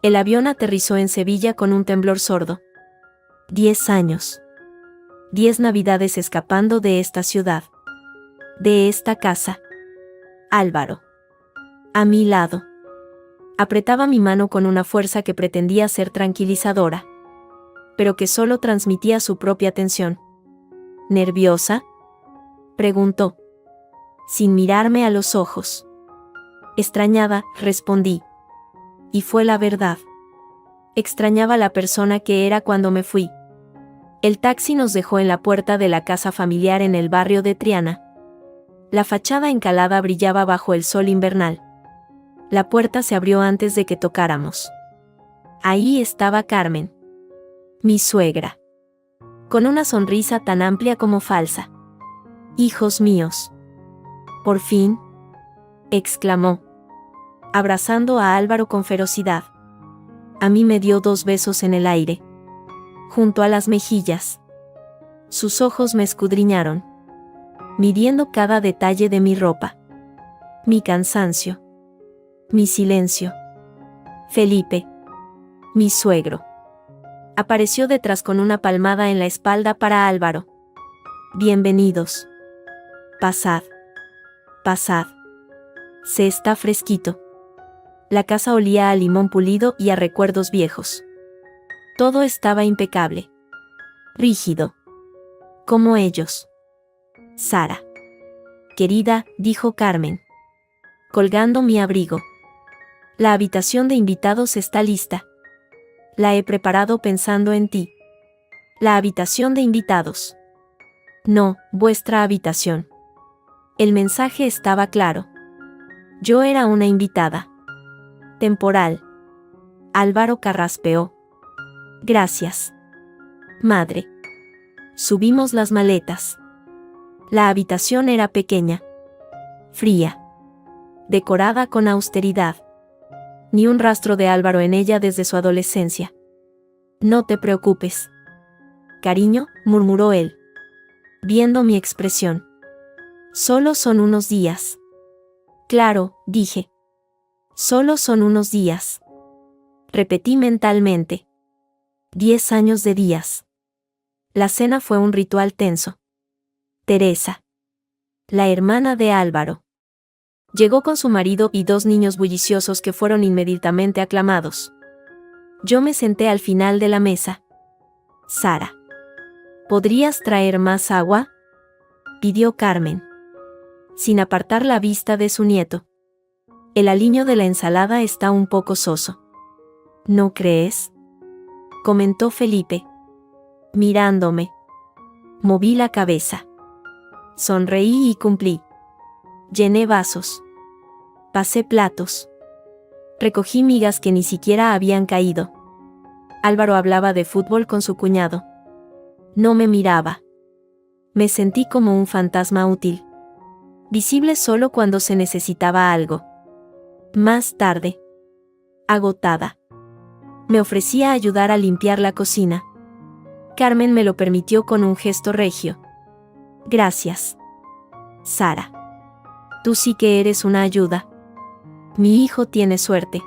El avión aterrizó en Sevilla con un temblor sordo. 10 años. 10 navidades escapando de esta ciudad. De esta casa. Álvaro. A mi lado. Apretaba mi mano con una fuerza que pretendía ser tranquilizadora, pero que solo transmitía su propia tensión. ¿Nerviosa?, preguntó, sin mirarme a los ojos. Extrañada, respondí. Y fue la verdad. Extrañaba la persona que era cuando me fui. El taxi nos dejó en la puerta de la casa familiar en el barrio de Triana. La fachada encalada brillaba bajo el sol invernal. La puerta se abrió antes de que tocáramos. Ahí estaba Carmen, mi suegra, con una sonrisa tan amplia como falsa. «Hijos míos». «Por fin», exclamó, abrazando a Álvaro con ferocidad. A mí me dio 2 besos en el aire, junto a las mejillas. Sus ojos me escudriñaron, midiendo cada detalle de mi ropa, mi cansancio, mi silencio. Felipe, mi suegro, apareció detrás con una palmada en la espalda para Álvaro. «Bienvenidos. Pasad. Pasad. Se está fresquito». La casa olía a limón pulido y a recuerdos viejos. Todo estaba impecable. Rígido. Como ellos. «Sara. Querida», dijo Carmen, colgando mi abrigo. «La habitación de invitados está lista. La he preparado pensando en ti». «La habitación de invitados». «No, vuestra habitación». El mensaje estaba claro. Yo era una invitada. Temporal. Álvaro carraspeó. «Gracias, madre». Subimos las maletas. La habitación era pequeña, fría, decorada con austeridad. Ni un rastro de Álvaro en ella desde su adolescencia. «No te preocupes, cariño», murmuró él, viendo mi expresión. «Solo son unos días». «Claro», dije. «Solo son unos días». Repetí mentalmente. 10 años de días. La cena fue un ritual tenso. Teresa, la hermana de Álvaro, llegó con su marido y 2 niños bulliciosos que fueron inmediatamente aclamados. Yo me senté al final de la mesa. «Sara, ¿podrías traer más agua?», pidió Carmen, sin apartar la vista de su nieto. «El aliño de la ensalada está un poco soso». «¿No crees?», comentó Felipe, mirándome. Moví la cabeza. Sonreí y cumplí. Llené vasos. Pasé platos. Recogí migas que ni siquiera habían caído. Álvaro hablaba de fútbol con su cuñado. No me miraba. Me sentí como un fantasma útil, visible solo cuando se necesitaba algo. Más tarde, agotada, me ofrecí a ayudar a limpiar la cocina. Carmen me lo permitió con un gesto regio. «Gracias, Sara. Tú sí que eres una ayuda. Mi hijo tiene suerte».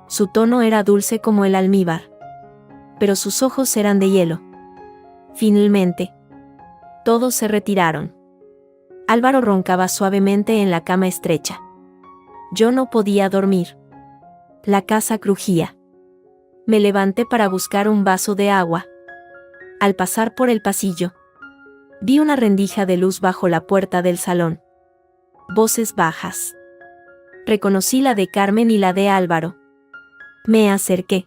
Su tono era dulce como el almíbar, pero sus ojos eran de hielo. Finalmente, todos se retiraron. Álvaro roncaba suavemente en la cama estrecha. Yo no podía dormir. La casa crujía. Me levanté para buscar un vaso de agua. Al pasar por el pasillo, vi una rendija de luz bajo la puerta del salón. Voces bajas. Reconocí la de Carmen y la de Álvaro. Me acerqué.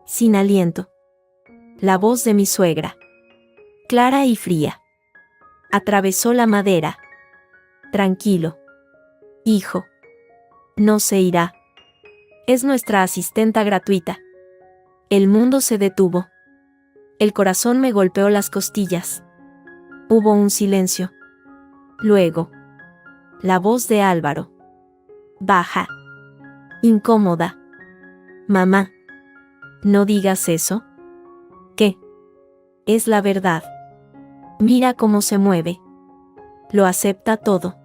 Sin aliento. La voz de mi suegra, clara y fría, atravesó la madera. «Tranquilo, hijo. No se irá. Es nuestra asistenta gratuita». El mundo se detuvo. El corazón me golpeó las costillas. Hubo un silencio. Luego, la voz de Álvaro. Baja. Incómoda. «Mamá, no digas eso». «¿Qué?». «Es la verdad. Mira cómo se mueve. Lo acepta todo.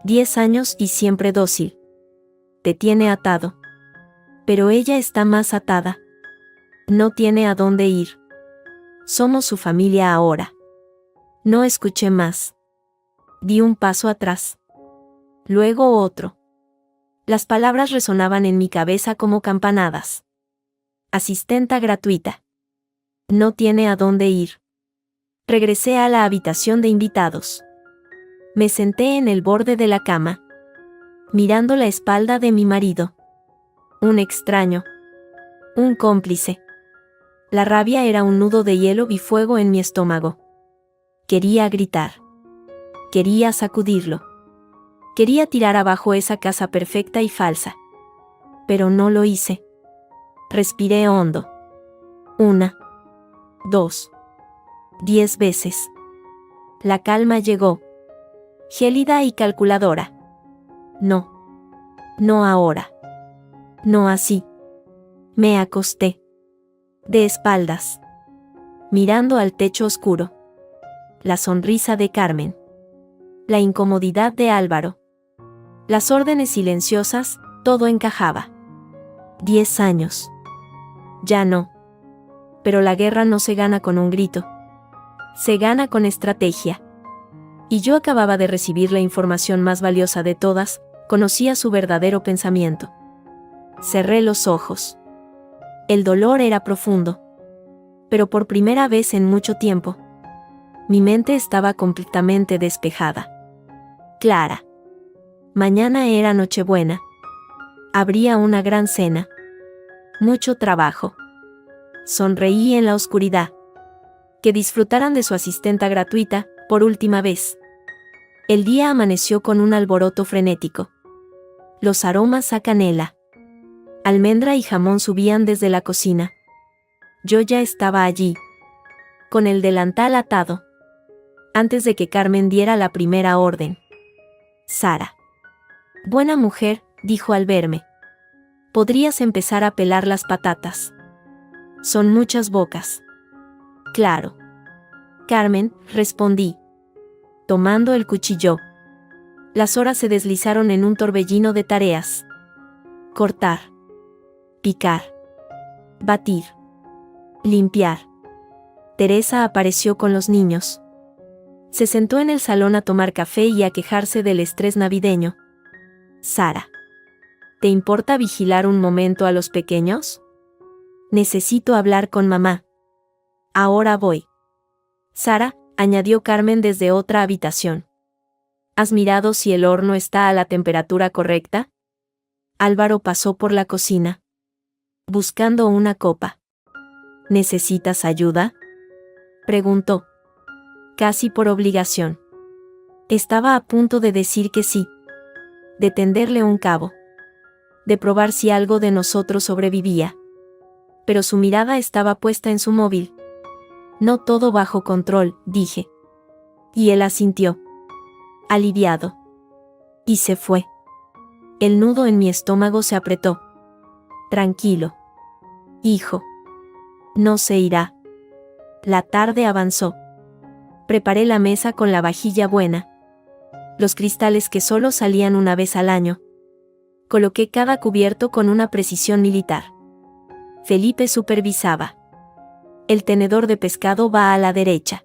10 años y siempre dócil. Te tiene atado». Pero ella está más atada. No tiene a dónde ir. Somos su familia ahora. No escuché más. Di un paso atrás. Luego otro. Las palabras resonaban en mi cabeza como campanadas. Asistenta gratuita. No tiene a dónde ir. Regresé a la habitación de invitados. Me senté en el borde de la cama, mirando la espalda de mi marido. Un extraño. Un cómplice. La rabia era un nudo de hielo y fuego en mi estómago. Quería gritar. Quería sacudirlo. Quería tirar abajo esa casa perfecta y falsa. Pero no lo hice. Respiré hondo. 1, 2, 10 veces. La calma llegó. Gélida y calculadora. No. No ahora. No así. Me acosté. De espaldas. Mirando al techo oscuro. La sonrisa de Carmen. La incomodidad de Álvaro. Las órdenes silenciosas, todo encajaba. 10 años. Ya no. Pero la guerra no se gana con un grito. Se gana con estrategia. Y yo acababa de recibir la información más valiosa de todas, conocía su verdadero pensamiento. Cerré los ojos. El dolor era profundo. Pero por primera vez en mucho tiempo, mi mente estaba completamente despejada. Clara. Mañana era Nochebuena. Habría una gran cena. Mucho trabajo. Sonreí en la oscuridad. Que disfrutaran de su asistenta gratuita, por última vez. El día amaneció con un alboroto frenético. Los aromas a canela, almendra y jamón subían desde la cocina. Yo ya estaba allí, con el delantal atado, antes de que Carmen diera la primera orden. Sara. Buena mujer, dijo al verme. Podrías empezar a pelar las patatas. Son muchas bocas. Claro. Carmen, respondí, tomando el cuchillo. Las horas se deslizaron en un torbellino de tareas. Cortar. Picar. Batir. Limpiar. Teresa apareció con los niños. Se sentó en el salón a tomar café y a quejarse del estrés navideño. Sara. ¿Te importa vigilar un momento a los pequeños? Necesito hablar con mamá. Ahora voy. Sara, añadió Carmen desde otra habitación. ¿Has mirado si el horno está a la temperatura correcta? Álvaro pasó por la cocina, buscando una copa. ¿Necesitas ayuda?, preguntó, casi por obligación. Estaba a punto de decir que sí, de tenderle un cabo, de probar si algo de nosotros sobrevivía. Pero su mirada estaba puesta en su móvil. No todo bajo control, dije. Y él asintió, aliviado. Y se fue. El nudo en mi estómago se apretó. Tranquilo, hijo. No se irá. La tarde avanzó. Preparé la mesa con la vajilla buena. Los cristales que solo salían una vez al año. Coloqué cada cubierto con una precisión militar. Felipe supervisaba. El tenedor de pescado va a la derecha.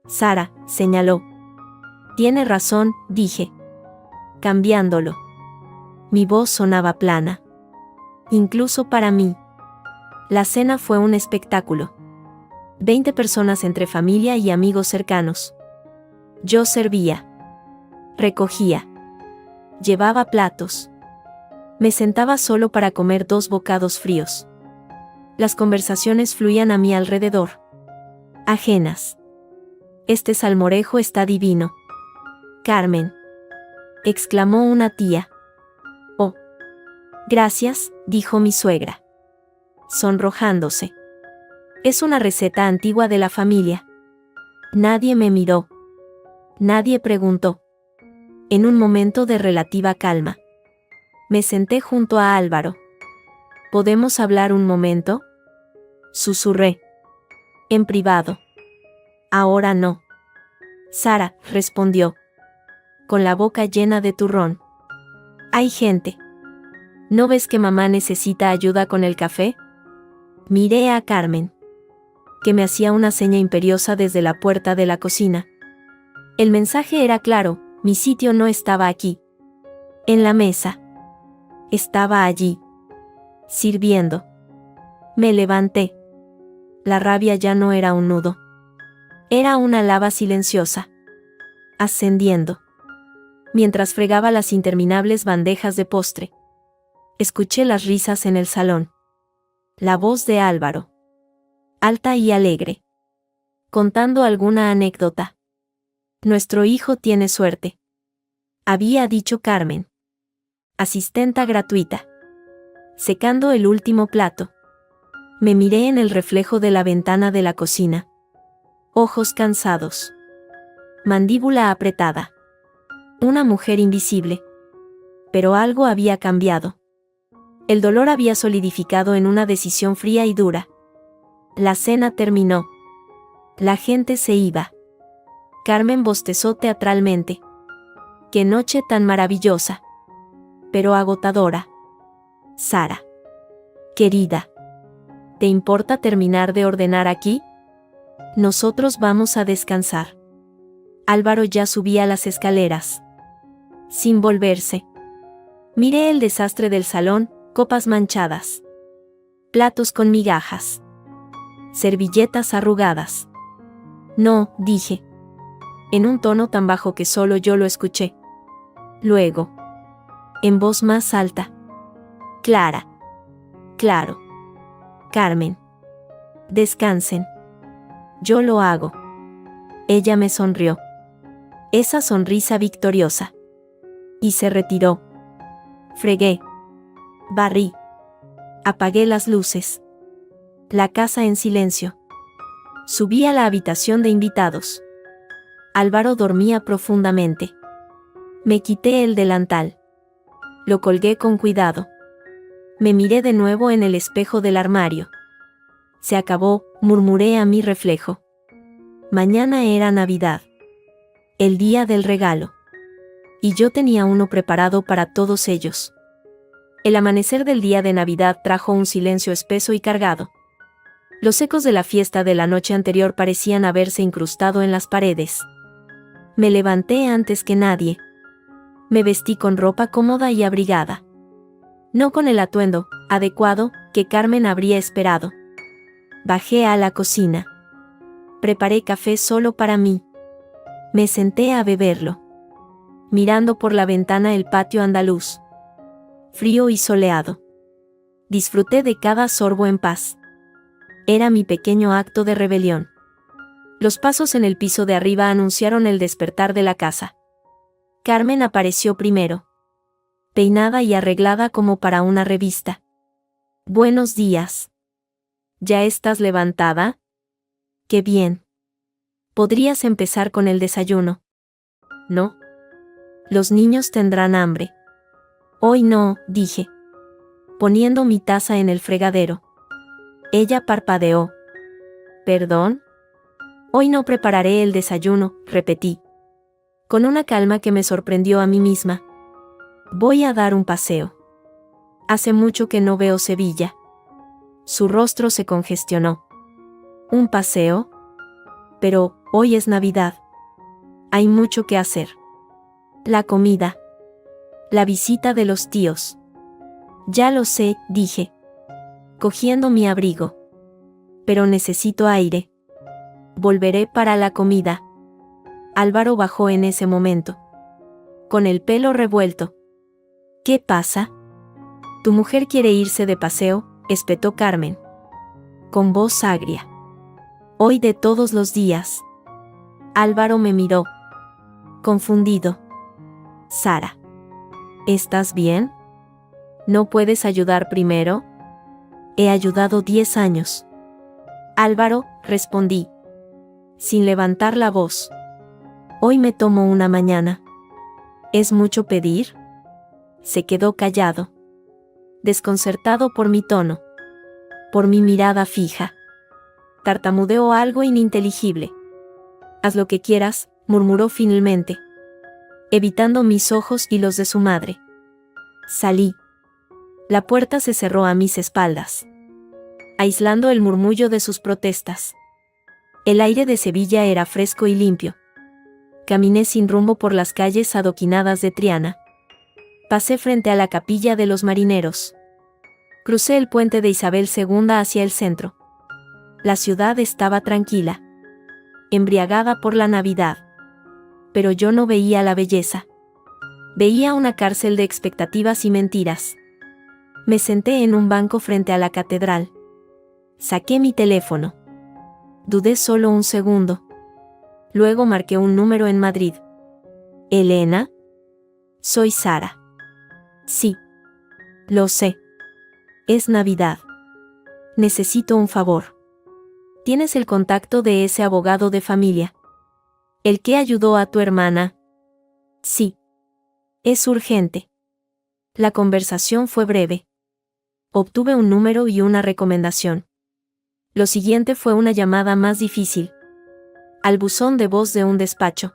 Sara, señaló. Tiene razón, dije, cambiándolo. Mi voz sonaba plana. Incluso para mí. La cena fue un espectáculo. 20 personas entre familia y amigos cercanos. Yo servía. Recogía. Llevaba platos. Me sentaba solo para comer 2 bocados fríos. Las conversaciones fluían a mi alrededor. Ajenas. Este salmorejo está divino. Carmen, exclamó una tía. Oh. Gracias, dijo mi suegra, sonrojándose. Es una receta antigua de la familia. Nadie me miró. Nadie preguntó. En un momento de relativa calma, me senté junto a Álvaro. ¿Podemos hablar un momento?, susurré. En privado. Ahora no. Sara, respondió, con la boca llena de turrón. Hay gente. ¿No ves que mamá necesita ayuda con el café? Miré a Carmen, que me hacía una seña imperiosa desde la puerta de la cocina. El mensaje era claro, mi sitio no estaba aquí. En la mesa. Estaba allí. Sirviendo. Me levanté. La rabia ya no era un nudo. Era una lava silenciosa. Ascendiendo. Mientras fregaba las interminables bandejas de postre. Escuché las risas en el salón. La voz de Álvaro. Alta y alegre. Contando alguna anécdota. Nuestro hijo tiene suerte. Había dicho Carmen. Asistenta gratuita. Secando el último plato. Me miré en el reflejo de la ventana de la cocina. Ojos cansados. Mandíbula apretada. Una mujer invisible. Pero algo había cambiado. El dolor había solidificado en una decisión fría y dura. La cena terminó. La gente se iba. Carmen bostezó teatralmente. ¡Qué noche tan maravillosa! Pero agotadora. Sara. Querida. ¿Te importa terminar de ordenar aquí? Nosotros vamos a descansar. Álvaro ya subía las escaleras. Sin volverse. Miré el desastre del salón, copas manchadas. Platos con migajas. Servilletas arrugadas. No, dije. En un tono tan bajo que solo yo lo escuché. Luego. En voz más alta. Clara. Claro. Carmen. Descansen. Yo lo hago. Ella me sonrió. Esa sonrisa victoriosa. Y se retiró. Fregué. Barrí. Apagué las luces. La casa en silencio. Subí a la habitación de invitados. Álvaro dormía profundamente. Me quité el delantal. Lo colgué con cuidado. Me miré de nuevo en el espejo del armario. Se acabó, murmuré a mi reflejo. Mañana era Navidad. El día del regalo. Y yo tenía uno preparado para todos ellos. El amanecer del día de Navidad trajo un silencio espeso y cargado. Los ecos de la fiesta de la noche anterior parecían haberse incrustado en las paredes. Me levanté antes que nadie. Me vestí con ropa cómoda y abrigada. No con el atuendo adecuado que Carmen habría esperado. Bajé a la cocina. Preparé café solo para mí. Me senté a beberlo. Mirando por la ventana el patio andaluz. Frío y soleado. Disfruté de cada sorbo en paz. Era mi pequeño acto de rebelión. Los pasos en el piso de arriba anunciaron el despertar de la casa. Carmen apareció primero. Peinada y arreglada como para una revista. Buenos días. ¿Ya estás levantada? Qué bien. Podrías empezar con el desayuno. ¿No? Los niños tendrán hambre. Hoy no, dije. Poniendo mi taza en el fregadero. Ella parpadeó. ¿Perdón? Hoy no prepararé el desayuno, repetí. Con una calma que me sorprendió a mí misma. Voy a dar un paseo. Hace mucho que no veo Sevilla. Su rostro se congestionó. ¿Un paseo? Pero, hoy es Navidad. Hay mucho que hacer. La comida. La visita de los tíos. Ya lo sé, dije. Cogiendo mi abrigo. Pero necesito aire. Volveré para la comida. Álvaro bajó en ese momento. Con el pelo revuelto. ¿Qué pasa? Tu mujer quiere irse de paseo, espetó Carmen. Con voz agria. Hoy de todos los días. Álvaro me miró. Confundido. Sara. ¿Estás bien? ¿No puedes ayudar primero? He ayudado 10 años. Álvaro, respondí. Sin levantar la voz. Hoy me tomo una mañana. ¿Es mucho pedir? Se quedó callado. Desconcertado por mi tono. Por mi mirada fija. Tartamudeó algo ininteligible. Haz lo que quieras, murmuró finalmente. Evitando mis ojos y los de su madre. Salí. La puerta se cerró a mis espaldas, aislando el murmullo de sus protestas. El aire de Sevilla era fresco y limpio. Caminé sin rumbo por las calles adoquinadas de Triana. Pasé frente a la capilla de los marineros. Crucé el puente de Isabel II hacia el centro. La ciudad estaba tranquila, embriagada por la Navidad. Pero yo no veía la belleza. Veía una cárcel de expectativas y mentiras. Me senté en un banco frente a la catedral. Saqué mi teléfono. Dudé solo un segundo. Luego marqué un número en Madrid. ¿Elena? Soy Sara. Sí. Lo sé. Es Navidad. Necesito un favor. ¿Tienes el contacto de ese abogado de familia? ¿El que ayudó a tu hermana? Sí. Es urgente. La conversación fue breve. Obtuve un número y una recomendación. Lo siguiente fue una llamada más difícil. Al buzón de voz de un despacho.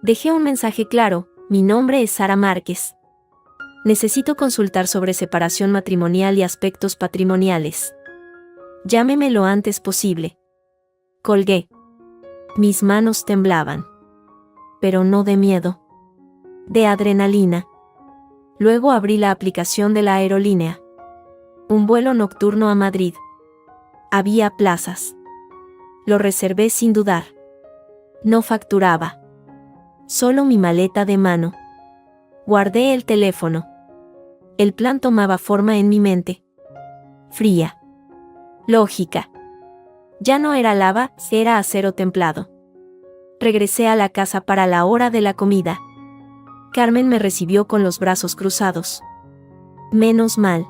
Dejé un mensaje claro: mi nombre es Sara Márquez. Necesito consultar sobre separación matrimonial y aspectos patrimoniales. Llámeme lo antes posible. Colgué. Mis manos temblaban. Pero no de miedo. De adrenalina. Luego abrí la aplicación de la aerolínea. Un vuelo nocturno a Madrid. Había plazas. Lo reservé sin dudar. No facturaba. Solo mi maleta de mano. Guardé el teléfono. El plan tomaba forma en mi mente. Fría. Lógica. Ya no era lava, era acero templado. Regresé a la casa para la hora de la comida. Carmen me recibió con los brazos cruzados. Menos mal.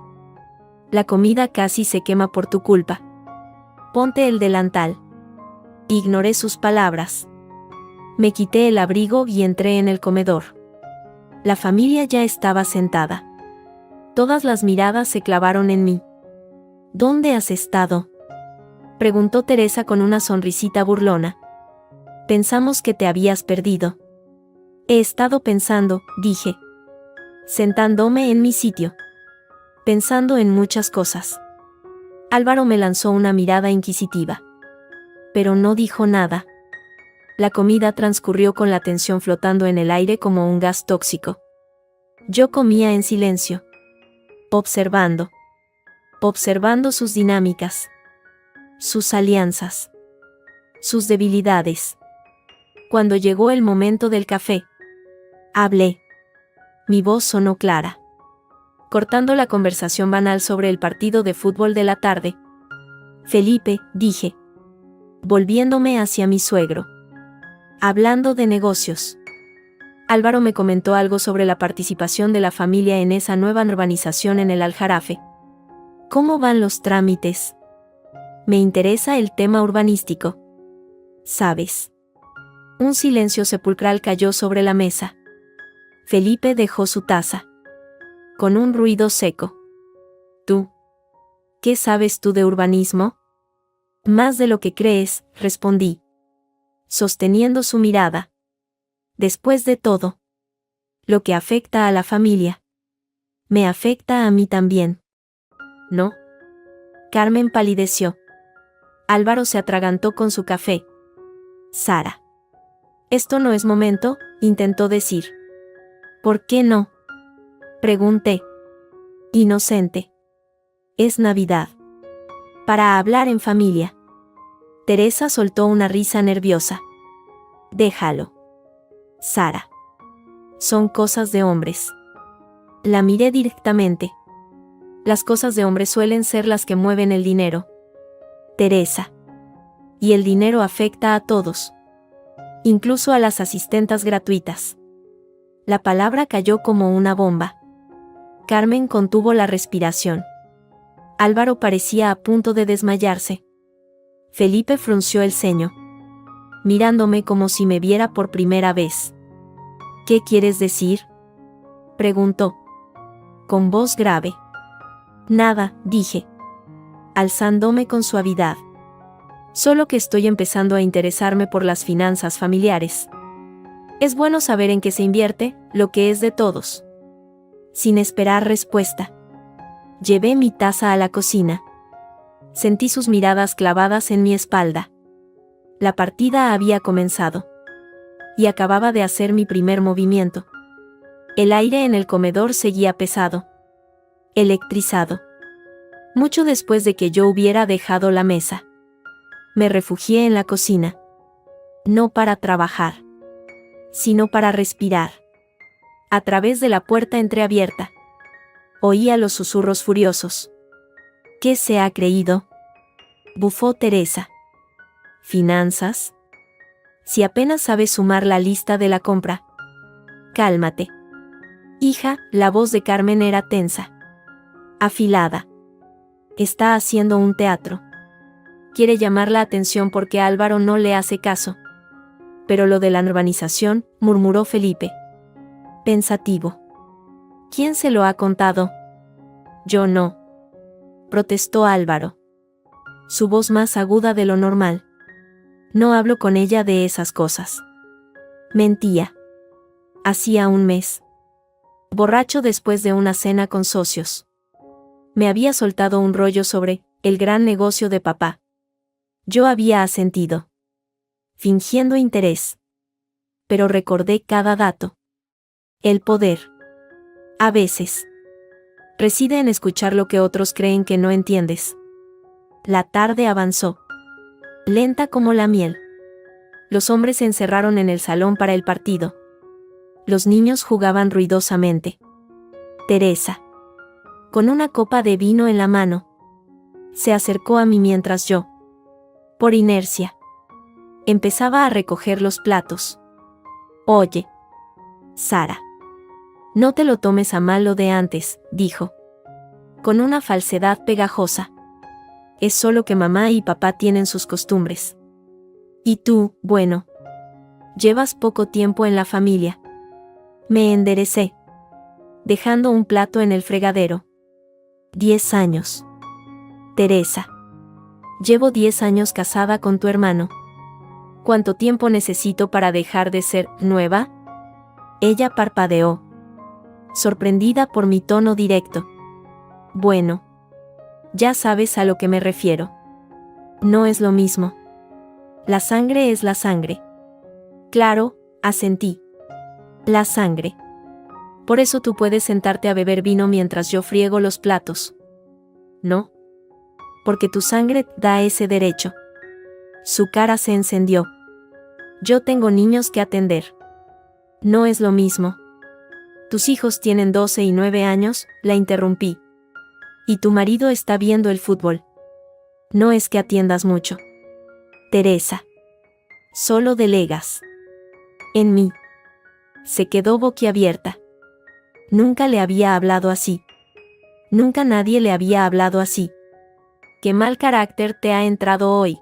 La comida casi se quema por tu culpa. Ponte el delantal. Ignoré sus palabras. Me quité el abrigo y entré en el comedor. La familia ya estaba sentada. Todas las miradas se clavaron en mí. ¿Dónde has estado?, preguntó Teresa con una sonrisita burlona. Pensamos que te habías perdido. He estado pensando, dije, sentándome en mi sitio. Pensando en muchas cosas. Álvaro me lanzó una mirada inquisitiva. Pero no dijo nada. La comida transcurrió con la tensión flotando en el aire como un gas tóxico. Yo comía en silencio. Observando sus dinámicas. Sus alianzas. Sus debilidades. Cuando llegó el momento del café, hablé. Mi voz sonó clara. Cortando la conversación banal sobre el partido de fútbol de la tarde. Felipe, dije, volviéndome hacia mi suegro. Hablando de negocios. Álvaro me comentó algo sobre la participación de la familia en esa nueva urbanización en el Aljarafe. ¿Cómo van los trámites? Me interesa el tema urbanístico. ¿Sabes? Un silencio sepulcral cayó sobre la mesa. Felipe dejó su taza. Con un ruido seco. ¿Tú? ¿Qué sabes tú de urbanismo? Más de lo que crees, respondí, sosteniendo su mirada. Después de todo, lo que afecta a la familia, me afecta a mí también. ¿No? Carmen palideció. Álvaro se atragantó con su café. Sara. Esto no es momento, intentó decir. ¿Por qué no?, pregunté. Inocente. Es Navidad. Para hablar en familia. Teresa soltó una risa nerviosa. Déjalo. Sara. Son cosas de hombres. La miré directamente. Las cosas de hombres suelen ser las que mueven el dinero. Teresa. Y el dinero afecta a todos. Incluso a las asistentas gratuitas. La palabra cayó como una bomba. Carmen contuvo la respiración. Álvaro parecía a punto de desmayarse. Felipe frunció el ceño, mirándome como si me viera por primera vez. ¿Qué quieres decir?, preguntó, con voz grave. Nada, dije, alzándome con suavidad. Solo que estoy empezando a interesarme por las finanzas familiares. Es bueno saber en qué se invierte, lo que es de todos. Sin esperar respuesta. Llevé mi taza a la cocina. Sentí sus miradas clavadas en mi espalda. La partida había comenzado. Y acababa de hacer mi primer movimiento. El aire en el comedor seguía pesado. Electrizado. Mucho después de que yo hubiera dejado la mesa. Me refugié en la cocina. No para trabajar, sino para respirar. A través de la puerta entreabierta, oía los susurros furiosos. ¿Qué se ha creído?, bufó Teresa. ¿Finanzas? Si apenas sabes sumar la lista de la compra. Cálmate. Hija, la voz de Carmen era tensa. Afilada. Está haciendo un teatro. Quiere llamar la atención porque Álvaro no le hace caso. Pero lo de la urbanización, murmuró Felipe. Pensativo. ¿Quién se lo ha contado? Yo no. Protestó Álvaro. Su voz más aguda de lo normal. No hablo con ella de esas cosas. Mentía. Hacía un mes. Borracho después de una cena con socios. Me había soltado un rollo sobre el gran negocio de papá. Yo había asentido. Fingiendo interés. Pero recordé cada dato. El poder. A veces. Reside en escuchar lo que otros creen que no entiendes. La tarde avanzó. Lenta como la miel. Los hombres se encerraron en el salón para el partido. Los niños jugaban ruidosamente. Teresa, con una copa de vino en la mano, se acercó a mí mientras yo, por inercia, empezaba a recoger los platos. Oye, Sara, no te lo tomes a mal lo de antes, dijo, con una falsedad pegajosa. Es solo que mamá y papá tienen sus costumbres. Y tú, bueno, llevas poco tiempo en la familia. Me enderecé, dejando un plato en el fregadero. 10 años. Teresa. Llevo 10 años casada con tu hermano. ¿Cuánto tiempo necesito para dejar de ser nueva? Ella parpadeó, sorprendida por mi tono directo. Bueno, ya sabes a lo que me refiero. No es lo mismo. La sangre es la sangre. Claro, asentí. La sangre. Por eso tú puedes sentarte a beber vino mientras yo friego los platos. No. Porque tu sangre da ese derecho. Su cara se encendió. Yo tengo niños que atender. No es lo mismo. Tus hijos tienen 12 y 9 años, la interrumpí. Y tu marido está viendo el fútbol. No es que atiendas mucho. Teresa. Solo delegas. En mí. Se quedó boquiabierta. Nunca le había hablado así. Nunca nadie le había hablado así. Qué mal carácter te ha entrado hoy.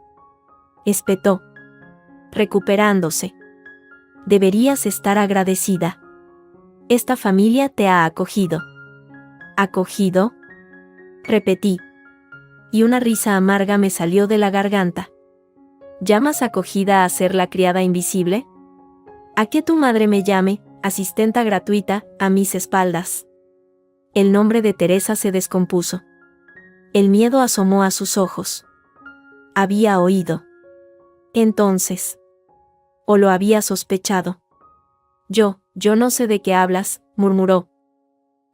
Espetó, recuperándose. Deberías estar agradecida. Esta familia te ha acogido. ¿Acogido? Repetí. Y una risa amarga me salió de la garganta. ¿Llamas acogida a ser la criada invisible? ¿A que tu madre me llame, asistenta gratuita, a mis espaldas? El nombre de Teresa se descompuso. El miedo asomó a sus ojos. Había oído. Entonces. ¿O lo había sospechado? Yo no sé de qué hablas, murmuró,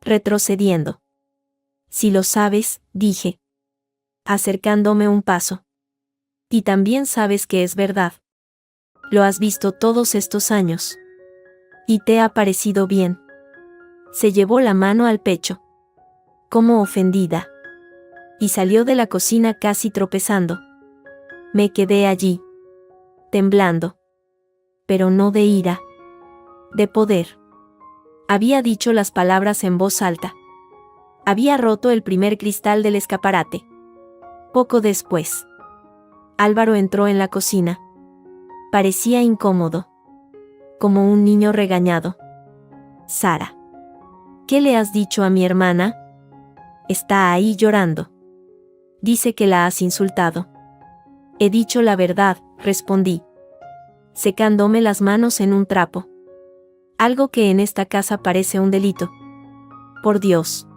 retrocediendo. Si lo sabes, dije, acercándome un paso. Y también sabes que es verdad. Lo has visto todos estos años. Y te ha parecido bien. Se llevó la mano al pecho. Como ofendida. Y salió de la cocina casi tropezando. Me quedé allí. Temblando. Pero no de ira. De poder. Había dicho las palabras en voz alta. Había roto el primer cristal del escaparate. Poco después. Álvaro entró en la cocina. Parecía incómodo. Como un niño regañado. Sara. ¿Qué le has dicho a mi hermana? Está ahí llorando. Dice que la has insultado. He dicho la verdad, respondí, secándome las manos en un trapo. Algo que en esta casa parece un delito. Por Dios.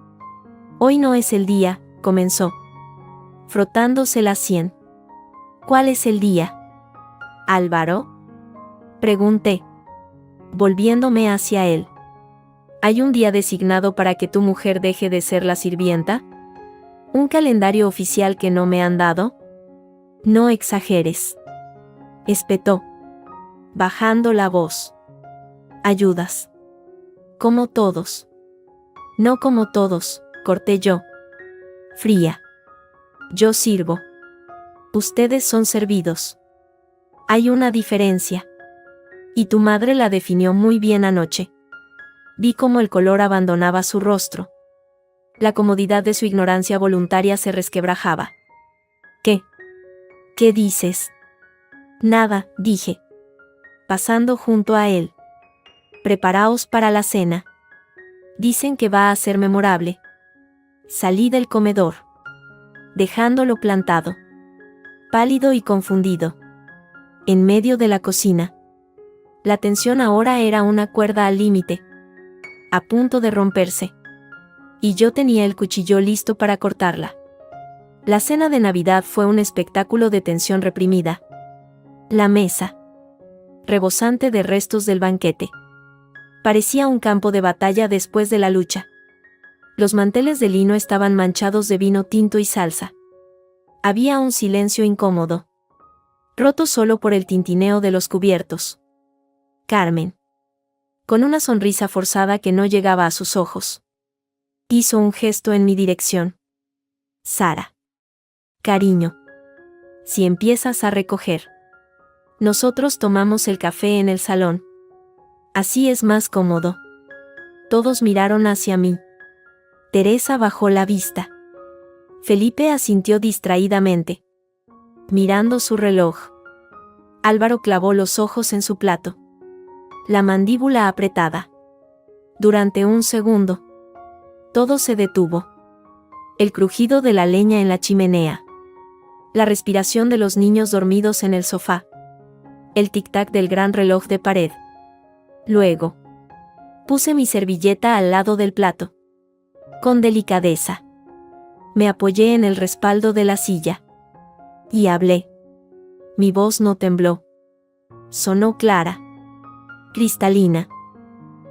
Hoy no es el día, comenzó, frotándose la sien. ¿Cuál es el día? ¿Álvaro? Pregunté, volviéndome hacia él. ¿Hay un día designado para que tu mujer deje de ser la sirvienta? ¿Un calendario oficial que no me han dado? No exageres, espetó, bajando la voz. Ayudas. Como todos. No como todos, corté yo. Fría. Yo sirvo. Ustedes son servidos. Hay una diferencia. Y tu madre la definió muy bien anoche. Vi cómo el color abandonaba su rostro. La comodidad de su ignorancia voluntaria se resquebrajaba. ¿Qué? ¿Qué dices? Nada, dije, pasando junto a él. Preparaos para la cena. Dicen que va a ser memorable. Salí del comedor, dejándolo plantado, pálido y confundido, en medio de la cocina. La tensión ahora era una cuerda al límite, a punto de romperse. Y yo tenía el cuchillo listo para cortarla. La cena de Navidad fue un espectáculo de tensión reprimida. La mesa, rebosante de restos del banquete, parecía un campo de batalla después de la lucha. Los manteles de lino estaban manchados de vino tinto y salsa. Había un silencio incómodo, roto solo por el tintineo de los cubiertos. Carmen, con una sonrisa forzada que no llegaba a sus ojos, hizo un gesto en mi dirección. Sara. Cariño. Si empiezas a recoger. Nosotros tomamos el café en el salón. Así es más cómodo. Todos miraron hacia mí. Teresa bajó la vista. Felipe asintió distraídamente, mirando su reloj. Álvaro clavó los ojos en su plato, la mandíbula apretada. Durante un segundo, todo se detuvo. El crujido de la leña en la chimenea, la respiración de los niños dormidos en el sofá, el tic-tac del gran reloj de pared. Luego, puse mi servilleta al lado del plato. Con delicadeza, me apoyé en el respaldo de la silla. Y hablé. Mi voz no tembló. Sonó clara, cristalina,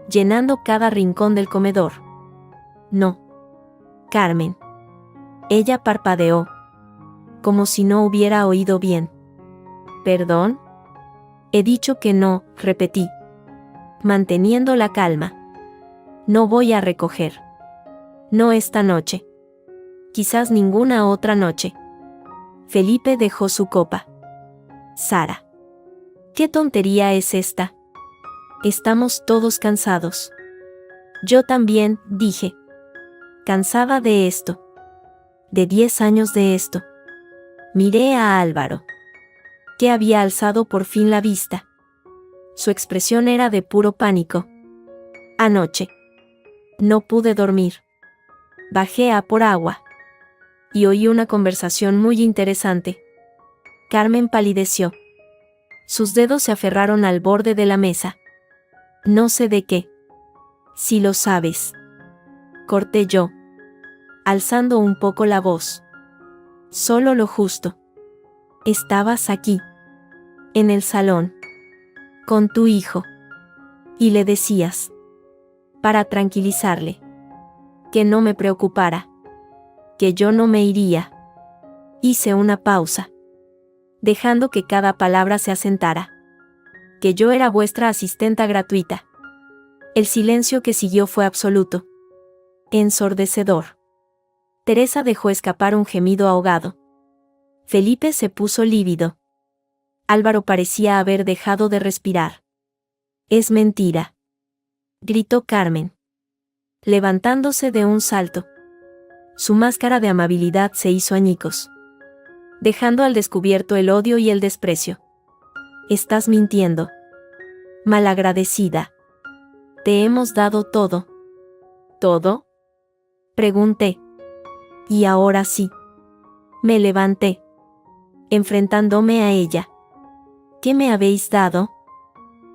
llenando cada rincón del comedor. No. Carmen. Ella parpadeó, como si no hubiera oído bien. ¿Perdón? He dicho que no, repetí, manteniendo la calma. No voy a recoger. No esta noche. Quizás ninguna otra noche. Felipe dejó su copa. Sara. ¿Qué tontería es esta? Estamos todos cansados. Yo también, dije. Cansada de esto. De 10 años de esto. Miré a Álvaro, que había alzado por fin la vista. Su expresión era de puro pánico. Anoche. No pude dormir. Bajé a por agua. Y oí una conversación muy interesante. Carmen palideció. Sus dedos se aferraron al borde de la mesa. No sé de qué. Si lo sabes. Corté yo, alzando un poco la voz. Solo lo justo. Estabas aquí, en el salón, con tu hijo. Y le decías, para tranquilizarle, que no me preocupara, que yo no me iría. Hice una pausa, dejando que cada palabra se asentara. Que yo era vuestra asistenta gratuita. El silencio que siguió fue absoluto, ensordecedor. Teresa dejó escapar un gemido ahogado. Felipe se puso lívido. Álvaro parecía haber dejado de respirar. Es mentira, gritó Carmen, levantándose de un salto. Su máscara de amabilidad se hizo añicos, dejando al descubierto el odio y el desprecio. Estás mintiendo. Malagradecida. Te hemos dado todo. ¿Todo? Pregunté. Y ahora sí. Me levanté, enfrentándome a ella. ¿Qué me habéis dado?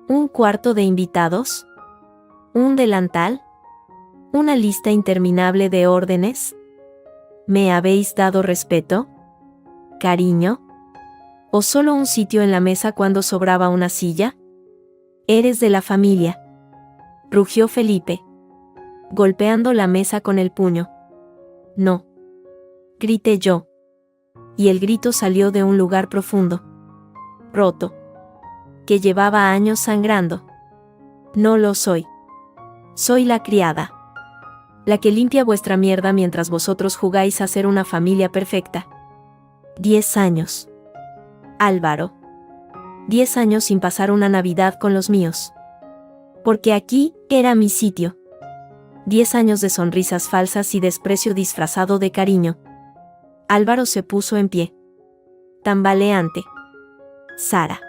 ¿Un cuarto de invitados? ¿Un delantal? ¿Una lista interminable de órdenes? ¿Me habéis dado respeto? ¿Cariño? ¿O solo un sitio en la mesa cuando sobraba una silla? Eres de la familia, rugió Felipe, golpeando la mesa con el puño. No, grité yo. Y el grito salió de un lugar profundo, roto, que llevaba años sangrando. No lo soy. Soy la criada, la que limpia vuestra mierda mientras vosotros jugáis a ser una familia perfecta. 10 años. Álvaro. 10 años sin pasar una Navidad con los míos. Porque aquí era mi sitio. 10 años de sonrisas falsas y desprecio disfrazado de cariño. Álvaro se puso en pie, tambaleante. Sara.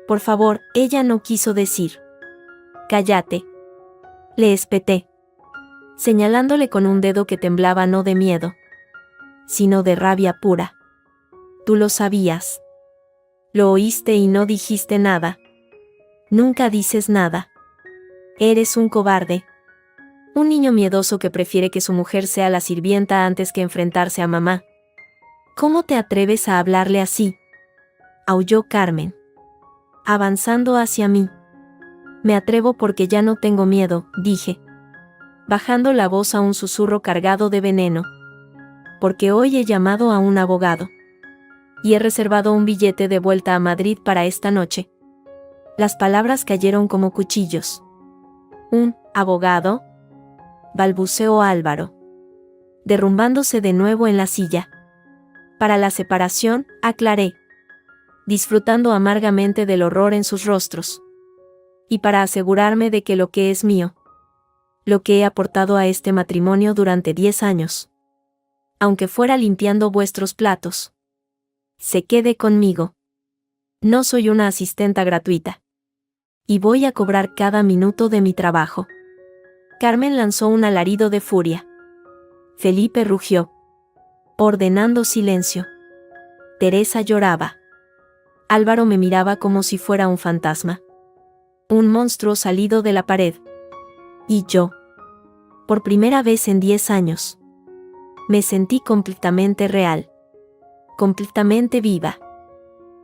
Por favor, ella no quiso decir. Cállate. Le espeté, señalándole con un dedo que temblaba no de miedo, sino de rabia pura. Tú lo sabías. Lo oíste y no dijiste nada. Nunca dices nada. Eres un cobarde. Un niño miedoso que prefiere que su mujer sea la sirvienta antes que enfrentarse a mamá. ¿Cómo te atreves a hablarle así? Aulló Carmen, avanzando hacia mí. Me atrevo porque ya no tengo miedo, dije, bajando la voz a un susurro cargado de veneno. Porque hoy he llamado a un abogado. Y he reservado un billete de vuelta a Madrid para esta noche. Las palabras cayeron como cuchillos. ¿Un abogado?, balbuceó Álvaro, derrumbándose de nuevo en la silla. Para la separación, aclaré, disfrutando amargamente del horror en sus rostros. Y para asegurarme de que lo que es mío, lo que he aportado a este matrimonio durante 10 años, aunque fuera limpiando vuestros platos, se quede conmigo. No soy una asistenta gratuita. Y voy a cobrar cada minuto de mi trabajo. Carmen lanzó un alarido de furia. Felipe rugió, ordenando silencio. Teresa lloraba. Álvaro me miraba como si fuera un fantasma. Un monstruo salido de la pared. Y yo, por primera vez en 10 años, me sentí completamente real. Completamente viva.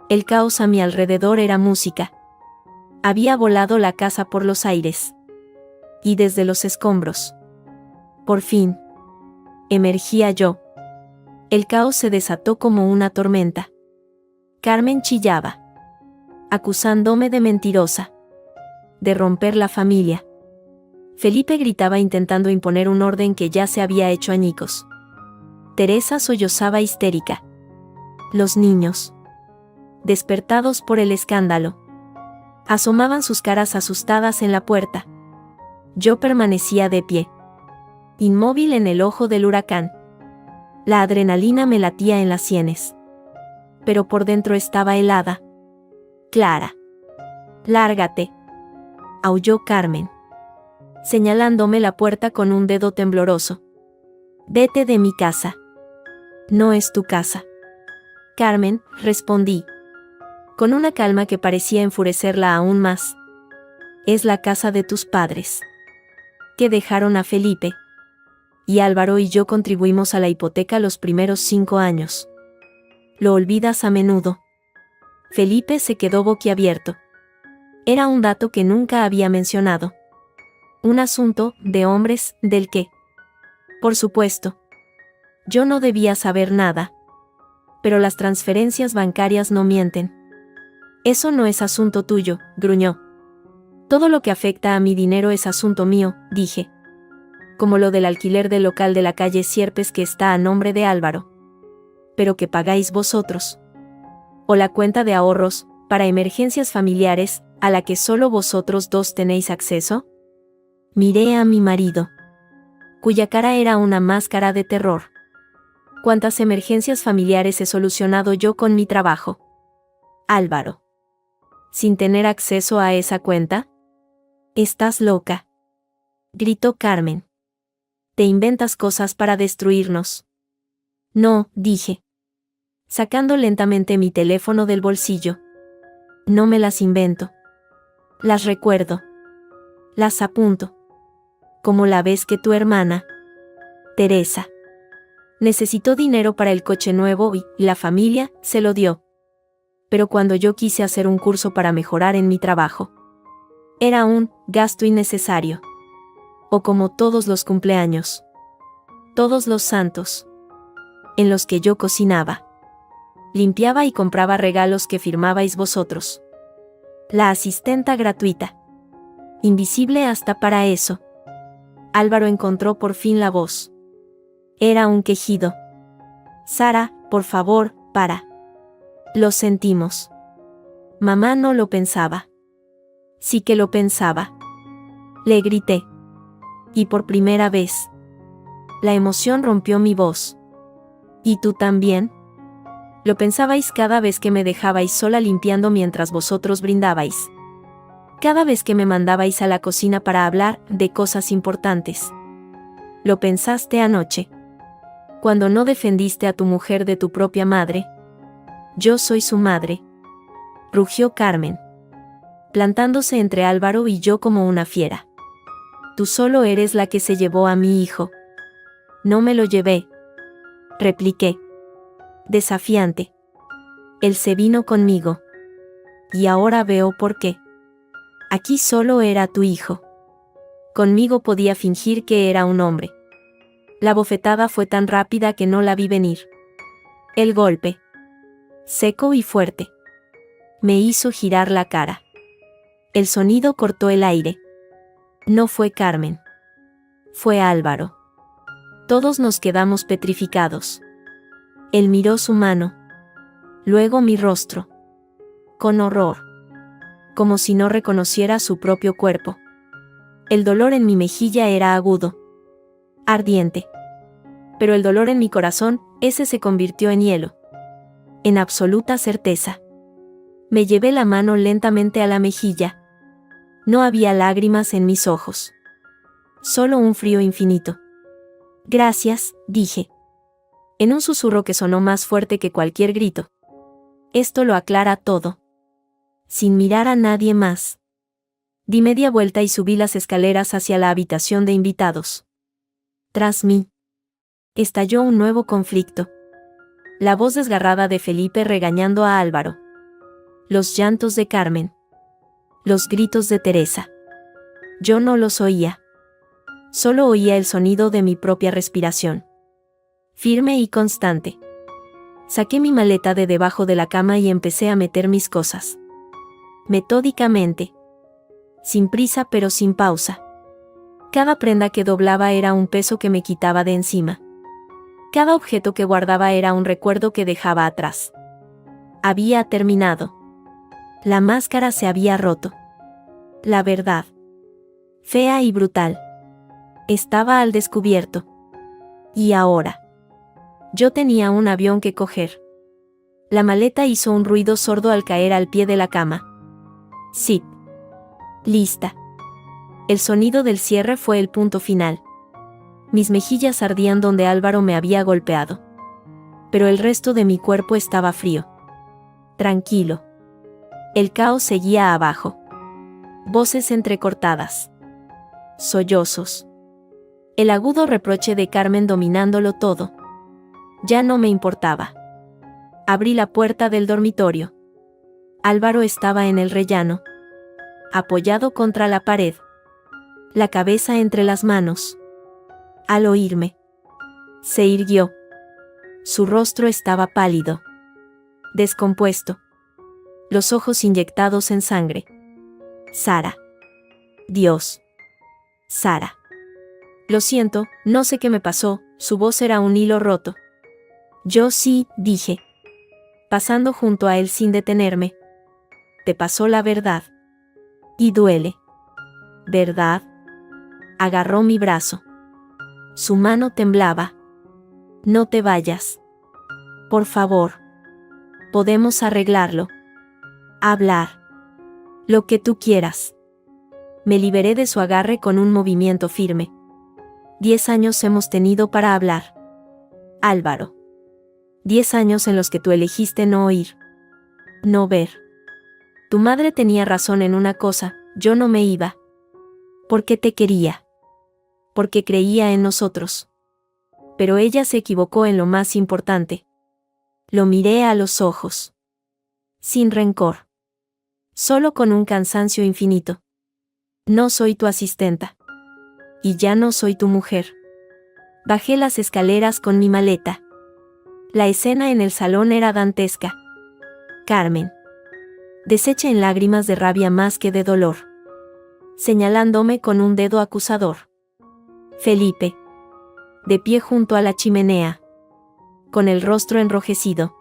El caos a mi alrededor era música. Había volado la casa por los aires. Y desde los escombros, por fin, emergía yo. El caos se desató como una tormenta. Carmen chillaba, acusándome de mentirosa, de romper la familia. Felipe gritaba intentando imponer un orden que ya se había hecho añicos. Teresa sollozaba histérica. Los niños, despertados por el escándalo, asomaban sus caras asustadas en la puerta. Yo permanecía de pie, inmóvil en el ojo del huracán. La adrenalina me latía en las sienes. Pero por dentro estaba helada. Clara. Lárgate, aulló Carmen, señalándome la puerta con un dedo tembloroso. Vete de mi casa. No es tu casa. Carmen, respondí, con una calma que parecía enfurecerla aún más. Es la casa de tus padres, que dejaron a Felipe. Y Álvaro y yo contribuimos a la hipoteca los primeros 5 años. Lo olvidas a menudo. Felipe se quedó boquiabierto. Era un dato que nunca había mencionado. Un asunto de hombres del que, por supuesto, yo no debía saber nada. Pero las transferencias bancarias no mienten. Eso no es asunto tuyo, gruñó. Todo lo que afecta a mi dinero es asunto mío, dije. Como lo del alquiler del local de la calle Sierpes que está a nombre de Álvaro. Pero que pagáis vosotros. O la cuenta de ahorros, para emergencias familiares, a la que solo vosotros dos tenéis acceso. Miré a mi marido, cuya cara era una máscara de terror. ¿Cuántas emergencias familiares he solucionado yo con mi trabajo? Álvaro. ¿Sin tener acceso a esa cuenta? Estás loca, gritó Carmen. Te inventas cosas para destruirnos. No, dije, sacando lentamente mi teléfono del bolsillo. No me las invento. Las recuerdo. Las apunto. Como la vez que tu hermana, Teresa, Necesitó dinero para el coche nuevo y la familia se lo dio. Pero cuando yo quise hacer un curso para mejorar en mi trabajo, era un gasto innecesario. O como todos los cumpleaños, todos los santos, en los que yo cocinaba, limpiaba y compraba regalos que firmabais vosotros. La asistenta gratuita. Invisible hasta para eso. Álvaro encontró por fin la voz. Era un quejido. Sara, por favor, para. Lo sentimos. Mamá no lo pensaba. Sí que lo pensaba. Le grité. Y por primera vez, la emoción rompió mi voz. ¿Y tú también? Lo pensabais cada vez que me dejabais sola limpiando mientras vosotros brindabais. Cada vez que me mandabais a la cocina para hablar de cosas importantes. Lo pensaste anoche. Cuando no defendiste a tu mujer de tu propia madre. Yo soy su madre. Rugió Carmen, plantándose entre Álvaro y yo como una fiera. Tú solo eres la que se llevó a mi hijo. No me lo llevé. Repliqué. Desafiante. Él se vino conmigo. Y ahora veo por qué. Aquí solo era tu hijo. Conmigo podía fingir que era un hombre. La bofetada fue tan rápida que no la vi venir. El golpe, seco y fuerte, me hizo girar la cara. El sonido cortó el aire. No fue Carmen. Fue Álvaro. Todos nos quedamos petrificados. Él miró su mano. Luego mi rostro. Con horror. Como si no reconociera su propio cuerpo. El dolor en mi mejilla era agudo. Ardiente. Pero el dolor en mi corazón, ese se convirtió en hielo. En absoluta certeza. Me llevé la mano lentamente a la mejilla. No había lágrimas en mis ojos. Solo un frío infinito. Gracias, dije. En un susurro que sonó más fuerte que cualquier grito. Esto lo aclara todo. Sin mirar a nadie más. Di media vuelta y subí las escaleras hacia la habitación de invitados. Tras mí, estalló un nuevo conflicto. La voz desgarrada de Felipe regañando a Álvaro. Los llantos de Carmen. Los gritos de Teresa. Yo no los oía. Solo oía el sonido de mi propia respiración. Firme y constante. Saqué mi maleta de debajo de la cama y empecé a meter mis cosas. Metódicamente. Sin prisa pero sin pausa. Cada prenda que doblaba era un peso que me quitaba de encima. Cada objeto que guardaba era un recuerdo que dejaba atrás. Había terminado. La máscara se había roto. La verdad, fea y brutal, estaba al descubierto. Y ahora, yo tenía un avión que coger. La maleta hizo un ruido sordo al caer al pie de la cama. Sí. Lista. El sonido del cierre fue el punto final. Mis mejillas ardían donde Álvaro me había golpeado. Pero el resto de mi cuerpo estaba frío. Tranquilo. El caos seguía abajo. Voces entrecortadas. Sollozos. El agudo reproche de Carmen dominándolo todo. Ya no me importaba. Abrí la puerta del dormitorio. Álvaro estaba en el rellano. Apoyado contra la pared. La cabeza entre las manos. Al oírme, se irguió. Su rostro estaba pálido. Descompuesto. Los ojos inyectados en sangre. Sara. Dios. Sara. Lo siento, no sé qué me pasó, su voz era un hilo roto. Yo sí, dije. Pasando junto a él sin detenerme. Te pasó la verdad. Y duele. ¿Verdad? Agarró mi brazo. Su mano temblaba. No te vayas. Por favor. Podemos arreglarlo. Hablar. Lo que tú quieras. Me liberé de su agarre con un movimiento firme. 10 años hemos tenido para hablar. Álvaro. 10 años en los que tú elegiste no oír. No ver. Tu madre tenía razón en una cosa, yo no me iba. Porque te quería. Porque creía en nosotros. Pero ella se equivocó en lo más importante. Lo miré a los ojos. Sin rencor. Solo con un cansancio infinito. No soy tu asistenta. Y ya no soy tu mujer. Bajé las escaleras con mi maleta. La escena en el salón era dantesca. Carmen. Deshecha en lágrimas de rabia más que de dolor. Señalándome con un dedo acusador. Felipe. De pie junto a la chimenea. Con el rostro enrojecido.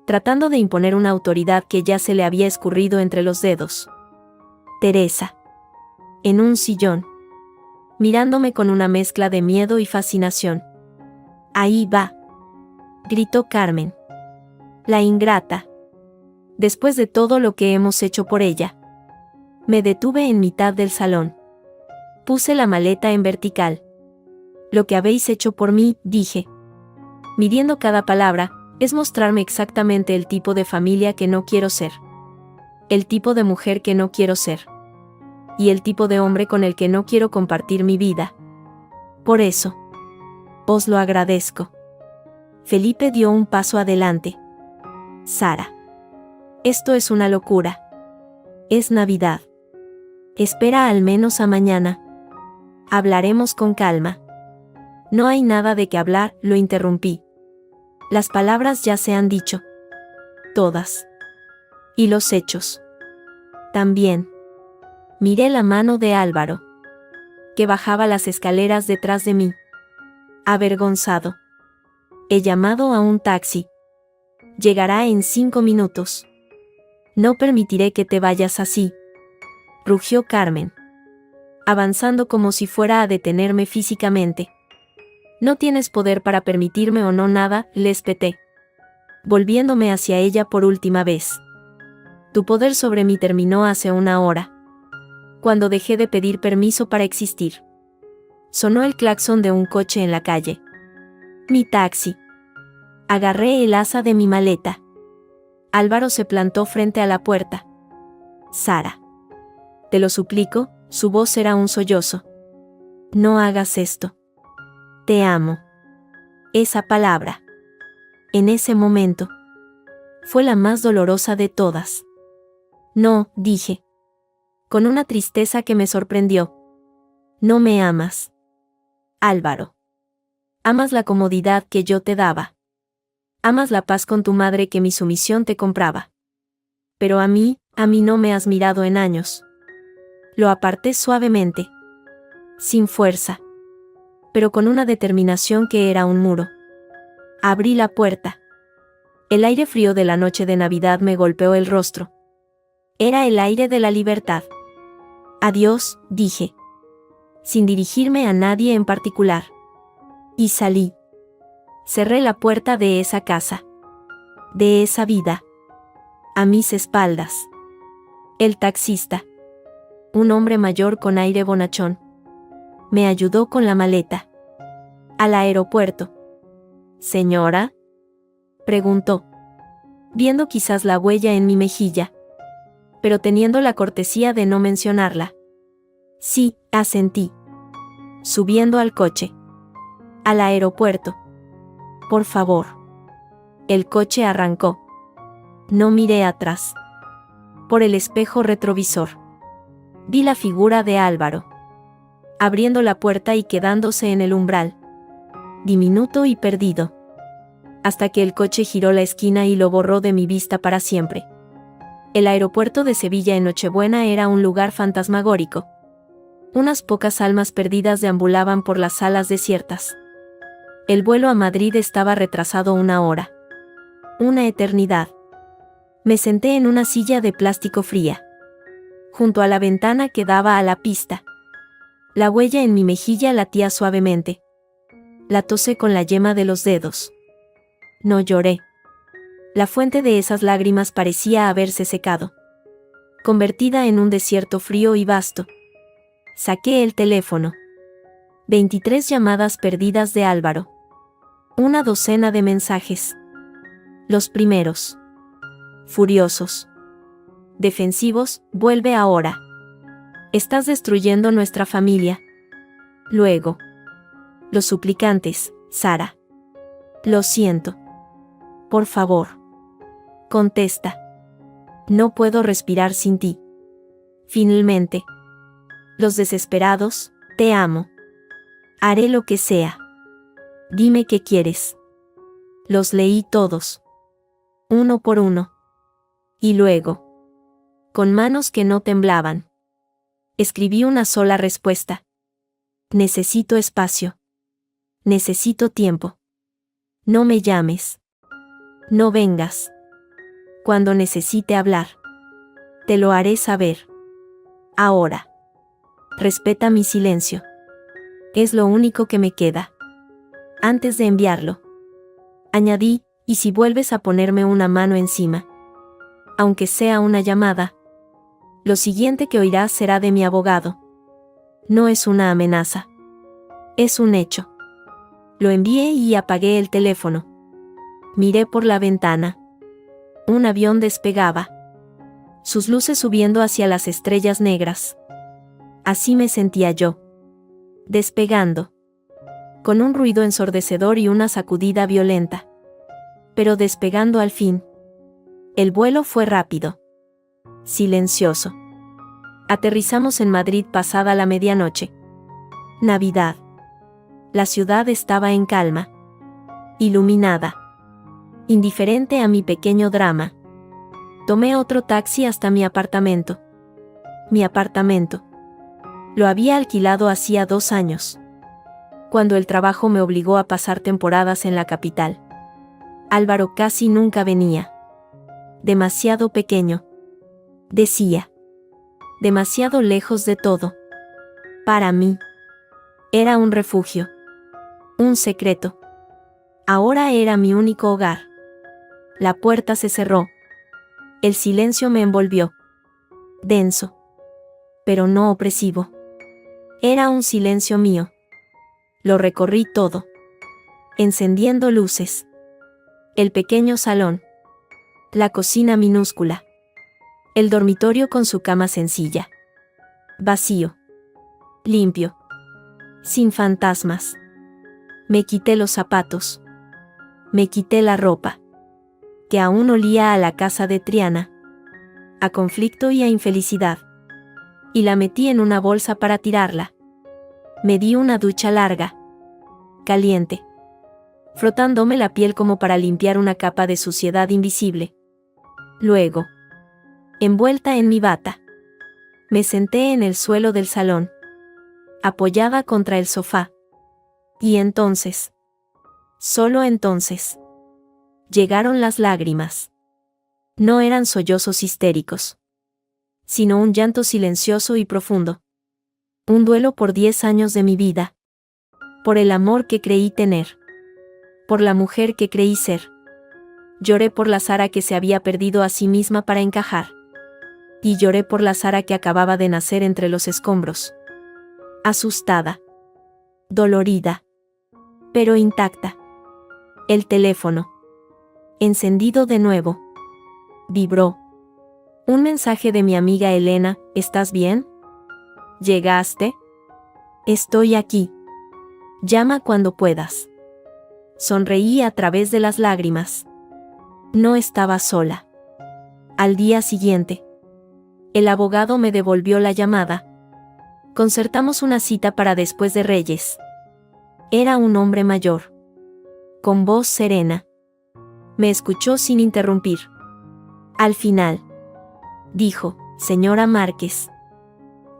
Tratando de imponer una autoridad que ya se le había escurrido entre los dedos. Teresa. En un sillón. Mirándome con una mezcla de miedo y fascinación. Ahí va. Gritó Carmen. La ingrata. Después de todo lo que hemos hecho por ella. Me detuve en mitad del salón. Puse la maleta en vertical. Lo que habéis hecho por mí, dije. Midiendo cada palabra, es mostrarme exactamente el tipo de familia que no quiero ser. El tipo de mujer que no quiero ser. Y el tipo de hombre con el que no quiero compartir mi vida. Por eso. Os lo agradezco. Felipe dio un paso adelante. Sara. Esto es una locura. Es Navidad. Espera al menos a mañana. Hablaremos con calma. No hay nada de qué hablar, lo interrumpí. Las palabras ya se han dicho. Todas. Y los hechos. También. Miré la mano de Álvaro. Que bajaba las escaleras detrás de mí. Avergonzado. He llamado a un taxi. Llegará en 5 minutos. No permitiré que te vayas así. Rugió Carmen. Avanzando como si fuera a detenerme físicamente. No tienes poder para permitirme o no nada, le espeté. Volviéndome hacia ella por última vez. Tu poder sobre mí terminó hace una hora. Cuando dejé de pedir permiso para existir. Sonó el claxon de un coche en la calle. Mi taxi. Agarré el asa de mi maleta. Álvaro se plantó frente a la puerta. Sara. Te lo suplico, su voz era un sollozo. No hagas esto. Te amo. Esa palabra. En ese momento. Fue la más dolorosa de todas. No, dije. Con una tristeza que me sorprendió. No me amas. Álvaro. Amas la comodidad que yo te daba. Amas la paz con tu madre que mi sumisión te compraba. Pero a mí no me has mirado en años. Lo aparté suavemente. Sin fuerza. Pero con una determinación que era un muro. Abrí la puerta. El aire frío de la noche de Navidad me golpeó el rostro. Era el aire de la libertad. Adiós, dije. Sin dirigirme a nadie en particular. Y salí. Cerré la puerta de esa casa. De esa vida. A mis espaldas. El taxista. Un hombre mayor con aire bonachón. Me ayudó con la maleta. Al aeropuerto. ¿Señora? Preguntó. Viendo quizás la huella en mi mejilla. Pero teniendo la cortesía de no mencionarla. Sí, asentí. Subiendo al coche. Al aeropuerto. Por favor. El coche arrancó. No miré atrás. Por el espejo retrovisor. Vi la figura de Álvaro. Abriendo la puerta y quedándose en el umbral. Diminuto y perdido. Hasta que el coche giró la esquina y lo borró de mi vista para siempre. El aeropuerto de Sevilla en Nochebuena era un lugar fantasmagórico. Unas pocas almas perdidas deambulaban por las salas desiertas. El vuelo a Madrid estaba retrasado 1 hora. Una eternidad. Me senté en una silla de plástico fría. Junto a la ventana que daba a la pista. La huella en mi mejilla latía suavemente. La tosé con la yema de los dedos. No lloré. La fuente de esas lágrimas parecía haberse secado. Convertida en un desierto frío y vasto. Saqué el teléfono. 23 llamadas perdidas de Álvaro. Una docena de mensajes. Los primeros. Furiosos. Defensivos, vuelve ahora. Estás destruyendo nuestra familia. Luego. Los suplicantes, Sara. Lo siento. Por favor. Contesta. No puedo respirar sin ti. Finalmente. Los desesperados, te amo. Haré lo que sea. Dime qué quieres. Los leí todos. Uno por uno. Y luego, con manos que no temblaban, escribí una sola respuesta. Necesito espacio. Necesito tiempo. No me llames. No vengas. Cuando necesite hablar, te lo haré saber. Ahora. Respeta mi silencio. Es lo único que me queda. Antes de enviarlo, añadí, y si vuelves a ponerme una mano encima, aunque sea una llamada, lo siguiente que oirás será de mi abogado. No es una amenaza. Es un hecho. Lo envié y apagué el teléfono. Miré por la ventana. Un avión despegaba. Sus luces subiendo hacia las estrellas negras. Así me sentía yo. Despegando. Con un ruido ensordecedor y una sacudida violenta. Pero despegando al fin. El vuelo fue rápido. Silencioso. Aterrizamos en Madrid pasada la medianoche. Navidad. La ciudad estaba en calma. Iluminada. Indiferente a mi pequeño drama. Tomé otro taxi hasta mi apartamento. Mi apartamento. Lo había alquilado hacía 2 años. Cuando el trabajo me obligó a pasar temporadas en la capital. Álvaro casi nunca venía. Demasiado pequeño. Decía. Demasiado lejos de todo. Para mí. Era un refugio. Un secreto. Ahora era mi único hogar. La puerta se cerró. El silencio me envolvió. Denso. Pero no opresivo. Era un silencio mío. Lo recorrí todo. Encendiendo luces. El pequeño salón. La cocina minúscula. El dormitorio con su cama sencilla. Vacío. Limpio. Sin fantasmas. Me quité los zapatos. Me quité la ropa. Que aún olía a la casa de Triana. A conflicto y a infelicidad. Y la metí en una bolsa para tirarla. Me di una ducha larga. Caliente. Frotándome la piel como para limpiar una capa de suciedad invisible. Luego. Envuelta en mi bata. Me senté en el suelo del salón. Apoyada contra el sofá. Y entonces. Solo entonces. Llegaron las lágrimas. No eran sollozos histéricos. Sino un llanto silencioso y profundo. Un duelo por 10 años de mi vida. Por el amor que creí tener. Por la mujer que creí ser. Lloré por la Sara que se había perdido a sí misma para encajar. Y lloré por la Sara que acababa de nacer entre los escombros. Asustada. Dolorida. Pero intacta. El teléfono. Encendido de nuevo. Vibró. Un mensaje de mi amiga Elena, ¿estás bien? ¿Llegaste? Estoy aquí. Llama cuando puedas. Sonreí a través de las lágrimas. No estaba sola. Al día siguiente. El abogado me devolvió la llamada. Concertamos una cita para después de Reyes. Era un hombre mayor. Con voz serena. Me escuchó sin interrumpir. Al final. Dijo, señora Márquez.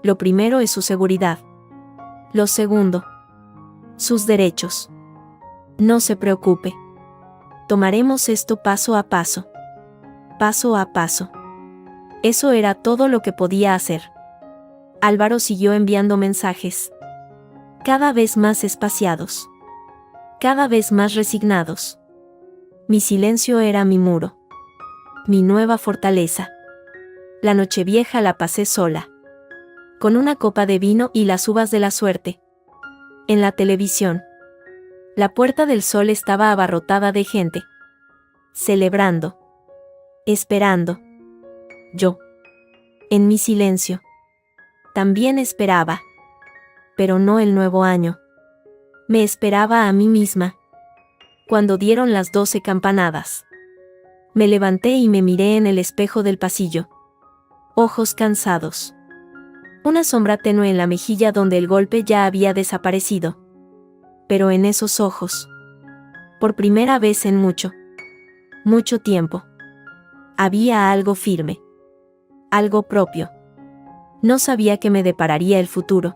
Lo primero es su seguridad. Lo segundo. Sus derechos. No se preocupe. Tomaremos esto paso a paso. Paso a paso. Eso era todo lo que podía hacer. Álvaro siguió enviando mensajes. Cada vez más espaciados. Cada vez más resignados. Mi silencio era mi muro. Mi nueva fortaleza. La nochevieja la pasé sola. Con una copa de vino y las uvas de la suerte. En la televisión. La Puerta del Sol estaba abarrotada de gente. Celebrando. Esperando. Yo. En mi silencio. También esperaba. Pero no el nuevo año. Me esperaba a mí misma. cuando dieron las 12 campanadas. Me levanté y me miré en el espejo del pasillo. Ojos cansados. Una sombra tenue en la mejilla donde el golpe ya había desaparecido. Pero en esos ojos, por primera vez en mucho tiempo, había algo firme. Algo propio. No sabía qué me depararía el futuro.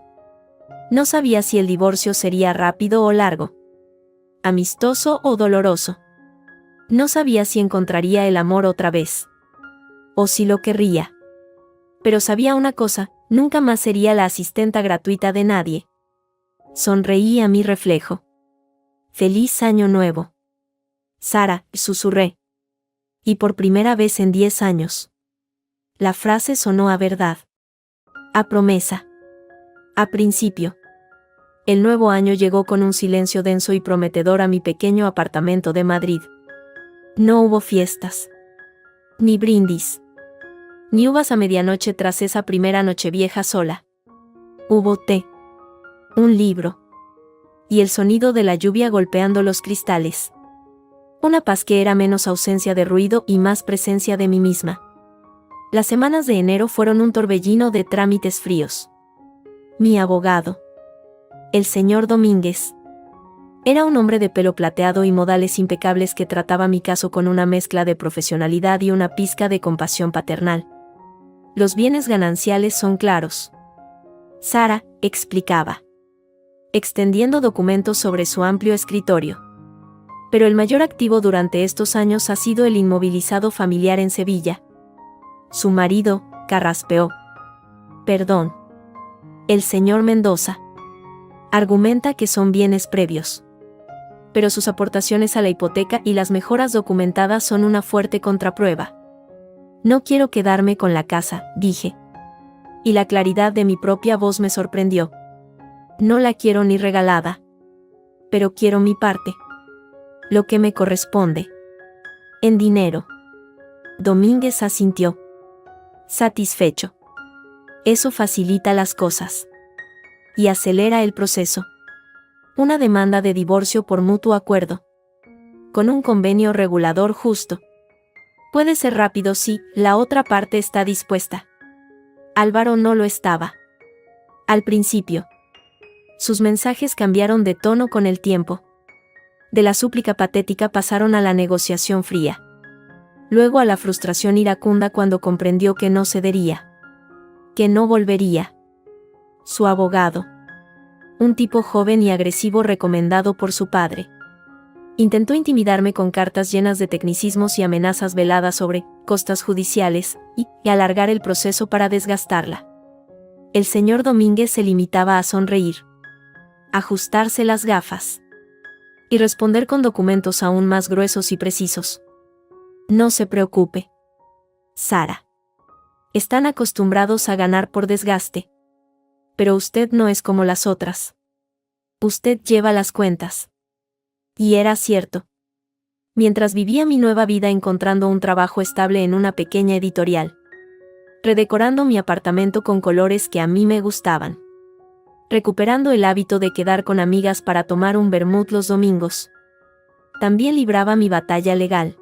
No sabía si el divorcio sería rápido o largo, amistoso o doloroso. No sabía si encontraría el amor otra vez, o si lo querría. Pero sabía una cosa, nunca más sería la asistenta gratuita de nadie. Sonreí a mi reflejo. ¡Feliz año nuevo! Sara, susurré. Y por primera vez en 10 años. La frase sonó a verdad. A promesa. A principio. El nuevo año llegó con un silencio denso y prometedor a mi pequeño apartamento de Madrid. No hubo fiestas. Ni brindis. Ni uvas a medianoche tras esa primera Nochevieja sola. Hubo té. Un libro. Y el sonido de la lluvia golpeando los cristales. Una paz que era menos ausencia de ruido y más presencia de mí misma. Las semanas de enero fueron un torbellino de trámites fríos. Mi abogado, el señor Domínguez, era un hombre de pelo plateado y modales impecables que trataba mi caso con una mezcla de profesionalidad y una pizca de compasión paternal. Los bienes gananciales son claros. Sara, explicaba, extendiendo documentos sobre su amplio escritorio. Pero el mayor activo durante estos años ha sido el inmovilizado familiar en Sevilla. Su marido, carraspeó. Perdón. El señor Mendoza argumenta que son bienes previos. Pero sus aportaciones a la hipoteca y las mejoras documentadas son una fuerte contraprueba. No quiero quedarme con la casa, dije. Y la claridad de mi propia voz me sorprendió. No la quiero ni regalada. Pero quiero mi parte. Lo que me corresponde. En dinero. Domínguez asintió. Satisfecho. Eso facilita las cosas. Y acelera el proceso. Una demanda de divorcio por mutuo acuerdo. Con un convenio regulador justo. Puede ser rápido si la otra parte está dispuesta. Álvaro no lo estaba. Al principio. Sus mensajes cambiaron de tono con el tiempo. De la súplica patética pasaron a la negociación fría. Luego a la frustración iracunda cuando comprendió que no cedería. Que no volvería. Su abogado. Un tipo joven y agresivo recomendado por su padre. Intentó intimidarme con cartas llenas de tecnicismos y amenazas veladas sobre costas judiciales y alargar el proceso para desgastarla. El señor Domínguez se limitaba a sonreír. Ajustarse las gafas. Y responder con documentos aún más gruesos y precisos. No se preocupe. Sara. Están acostumbrados a ganar por desgaste. Pero usted no es como las otras. Usted lleva las cuentas. Y era cierto. Mientras vivía mi nueva vida encontrando un trabajo estable en una pequeña editorial. Redecorando mi apartamento con colores que a mí me gustaban. Recuperando el hábito de quedar con amigas para tomar un vermut los domingos. También libraba mi batalla legal.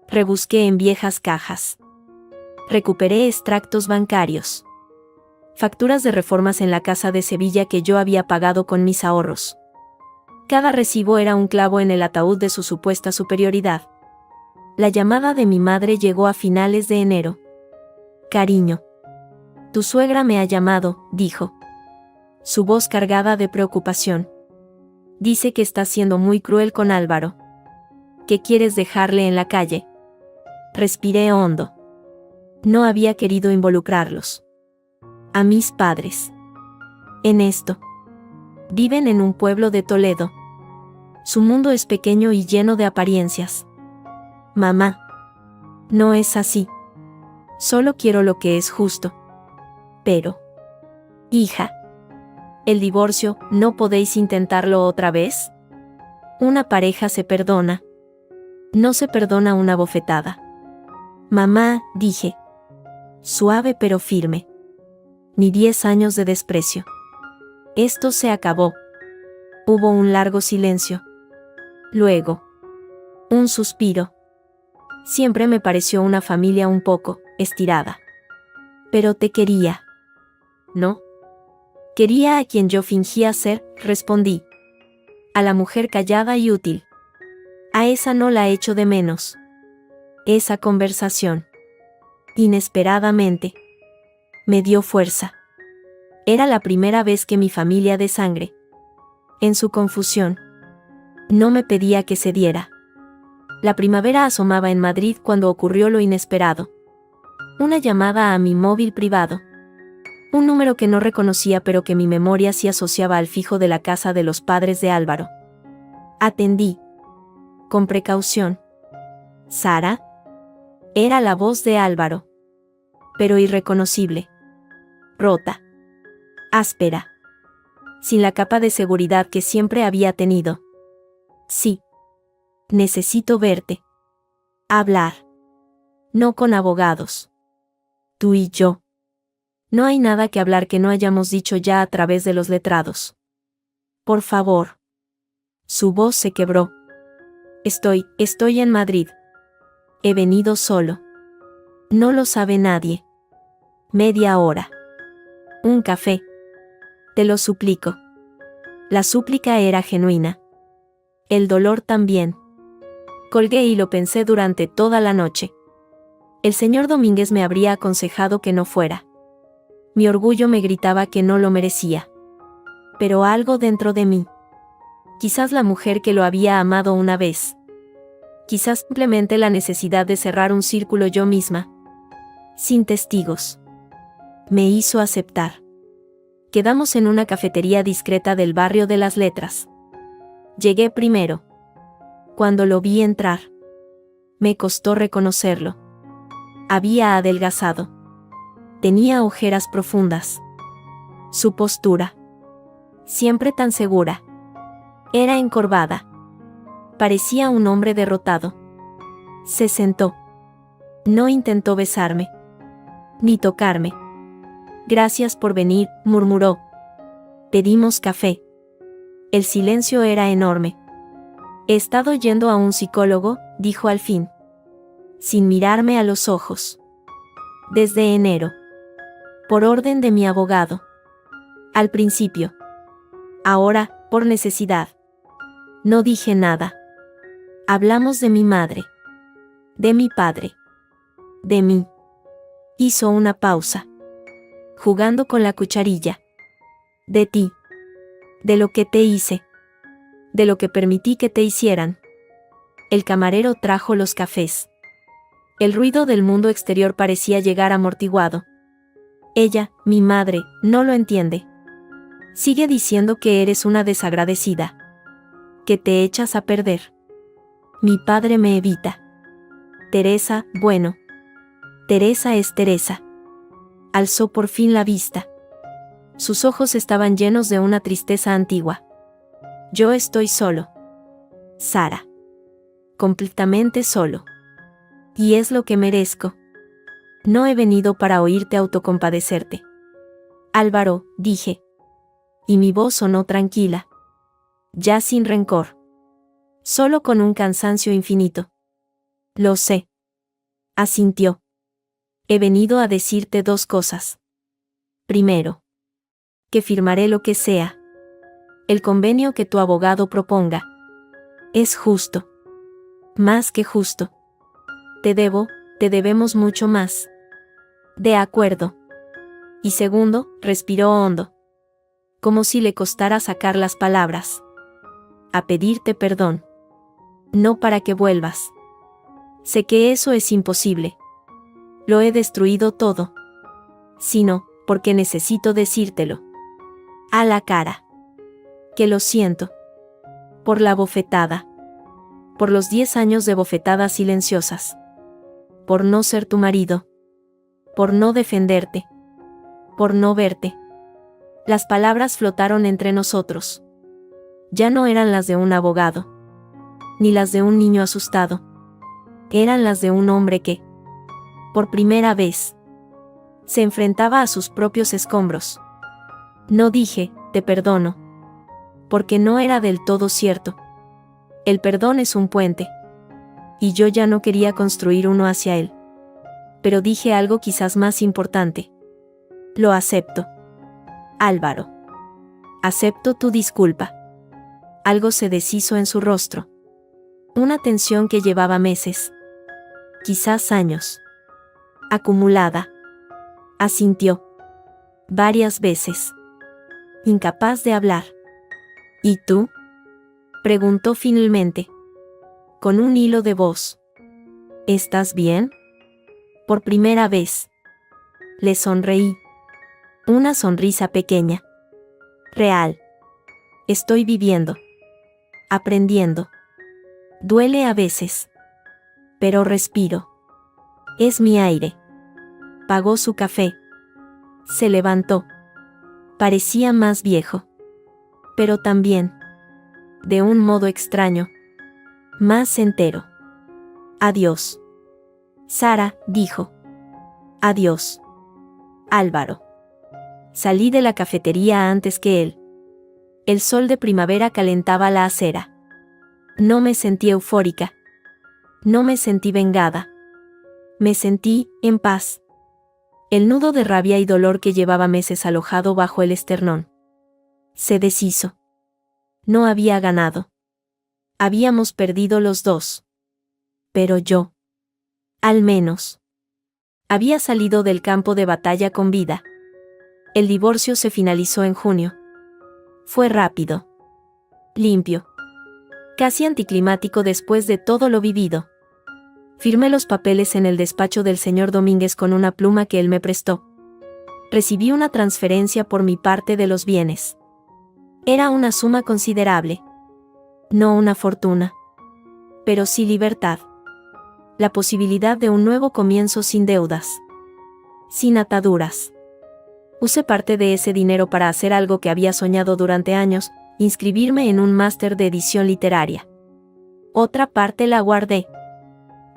Rebusqué en viejas cajas. Recuperé extractos bancarios. Facturas de reformas en la casa de Sevilla que yo había pagado con mis ahorros. Cada recibo era un clavo en el ataúd de su supuesta superioridad. La llamada de mi madre llegó a finales de enero. Cariño. Tu suegra me ha llamado, dijo. Su voz cargada de preocupación. Dice que estás siendo muy cruel con Álvaro. Que quieres dejarle en la calle. Respiré hondo. No había querido involucrarlos. A mis padres. En esto. Viven en un pueblo de Toledo. Su mundo es pequeño y lleno de apariencias. Mamá. No es así. Solo quiero lo que es justo. Pero. Hija. El divorcio, ¿no podéis intentarlo otra vez? Una pareja se perdona. No se perdona una bofetada. Mamá, dije. Suave pero firme. Ni 10 años de desprecio. Esto se acabó. Hubo un largo silencio. Luego, un suspiro. Siempre me pareció una familia un poco estirada. Pero te quería. ¿No? Quería a quien yo fingía ser, respondí. A la mujer callada y útil. A esa no la echo de menos. Esa conversación, inesperadamente, me dio fuerza. Era la primera vez que mi familia de sangre, en su confusión, no me pedía que cediera. La primavera asomaba en Madrid cuando ocurrió lo inesperado. Una llamada a mi móvil privado. Un número que no reconocía pero que mi memoria sí asociaba al fijo de la casa de los padres de Álvaro. Atendí. Con precaución. ¿Sara? Era la voz de Álvaro. Pero irreconocible. Rota. Áspera. Sin la capa de seguridad que siempre había tenido. Sí. Necesito verte. Hablar. No con abogados. Tú y yo. No hay nada que hablar que no hayamos dicho ya a través de los letrados. Por favor. Su voz se quebró. Estoy en Madrid. He venido solo. No lo sabe nadie. Media hora. Un café. Te lo suplico. La súplica era genuina. El dolor también. Colgué y lo pensé durante toda la noche. El señor Domínguez me habría aconsejado que no fuera. Mi orgullo me gritaba que no lo merecía. Pero algo dentro de mí. Quizás la mujer que lo había amado una vez. Quizás simplemente la necesidad de cerrar un círculo yo misma. Sin testigos. Me hizo aceptar. Quedamos en una cafetería discreta del barrio de las Letras. Llegué primero. Cuando lo vi entrar, me costó reconocerlo. Había adelgazado. Tenía ojeras profundas. Su postura, siempre tan segura, era encorvada. Parecía un hombre derrotado. Se sentó. No intentó besarme, ni tocarme. Gracias por venir, murmuró. Pedimos café. El silencio era enorme. He estado yendo a un psicólogo, dijo al fin. Sin mirarme a los ojos. Desde enero. Por orden de mi abogado. Al principio. Ahora, por necesidad. No dije nada. Hablamos de mi madre. De mi padre. De mí. Hizo una pausa. Jugando con la cucharilla. De ti. De lo que te hice. De lo que permití que te hicieran. El camarero trajo los cafés. El ruido del mundo exterior parecía llegar amortiguado. Ella, mi madre, no lo entiende. Sigue diciendo que eres una desagradecida. Que te echas a perder. Mi padre me evita. Teresa, bueno. Teresa es Teresa. Alzó por fin la vista. Sus ojos estaban llenos de una tristeza antigua. Yo estoy solo. Sara. Completamente solo. Y es lo que merezco. No he venido para oírte autocompadecerte. Álvaro, dije. Y mi voz sonó tranquila. Ya sin rencor. Solo con un cansancio infinito. Lo sé. Asintió. He venido a decirte dos cosas. Primero, que firmaré lo que sea. El convenio que tu abogado proponga. Es justo. Más que justo. Te debemos mucho más. De acuerdo. Y segundo, respiró hondo. Como si le costara sacar las palabras. A pedirte perdón. No para que vuelvas. Sé que eso es imposible. Lo he destruido todo. Sino, porque necesito decírtelo. A la cara. Que lo siento. Por la bofetada. Por los 10 años de bofetadas silenciosas. Por no ser tu marido. Por no defenderte. Por no verte. Las palabras flotaron entre nosotros. Ya no eran las de un abogado. Ni las de un niño asustado. Eran las de un hombre que, por primera vez, se enfrentaba a sus propios escombros. No dije, te perdono. Porque no era del todo cierto. El perdón es un puente. Y yo ya no quería construir uno hacia él. Pero dije algo quizás más importante. Lo acepto. Álvaro. Acepto tu disculpa. Algo se deshizo en su rostro. Una tensión que llevaba meses. Quizás años. Acumulada. Asintió. Varias veces. Incapaz de hablar. ¿Y tú? Preguntó finalmente. Con un hilo de voz. ¿Estás bien? Por primera vez. Le sonreí. Una sonrisa pequeña. Real. Estoy viviendo. Aprendiendo. Duele a veces. Pero respiro. Es mi aire. Pagó su café. Se levantó. Parecía más viejo. Pero también, de un modo extraño, más entero. Adiós. Sara, dijo. Adiós. Álvaro. Salí de la cafetería antes que él. El sol de primavera calentaba la acera. No me sentí eufórica. No me sentí vengada. Me sentí en paz. El nudo de rabia y dolor que llevaba meses alojado bajo el esternón se deshizo. No había ganado. Habíamos perdido los dos. Pero yo, al menos, había salido del campo de batalla con vida. El divorcio se finalizó en junio. Fue rápido. Limpio. Casi anticlimático después de todo lo vivido. Firmé los papeles en el despacho del señor Domínguez con una pluma que él me prestó. Recibí una transferencia por mi parte de los bienes. Era una suma considerable. No una fortuna. Pero sí libertad. La posibilidad de un nuevo comienzo sin deudas. Sin ataduras. Usé parte de ese dinero para hacer algo que había soñado durante años, inscribirme en un máster de edición literaria. Otra parte la guardé.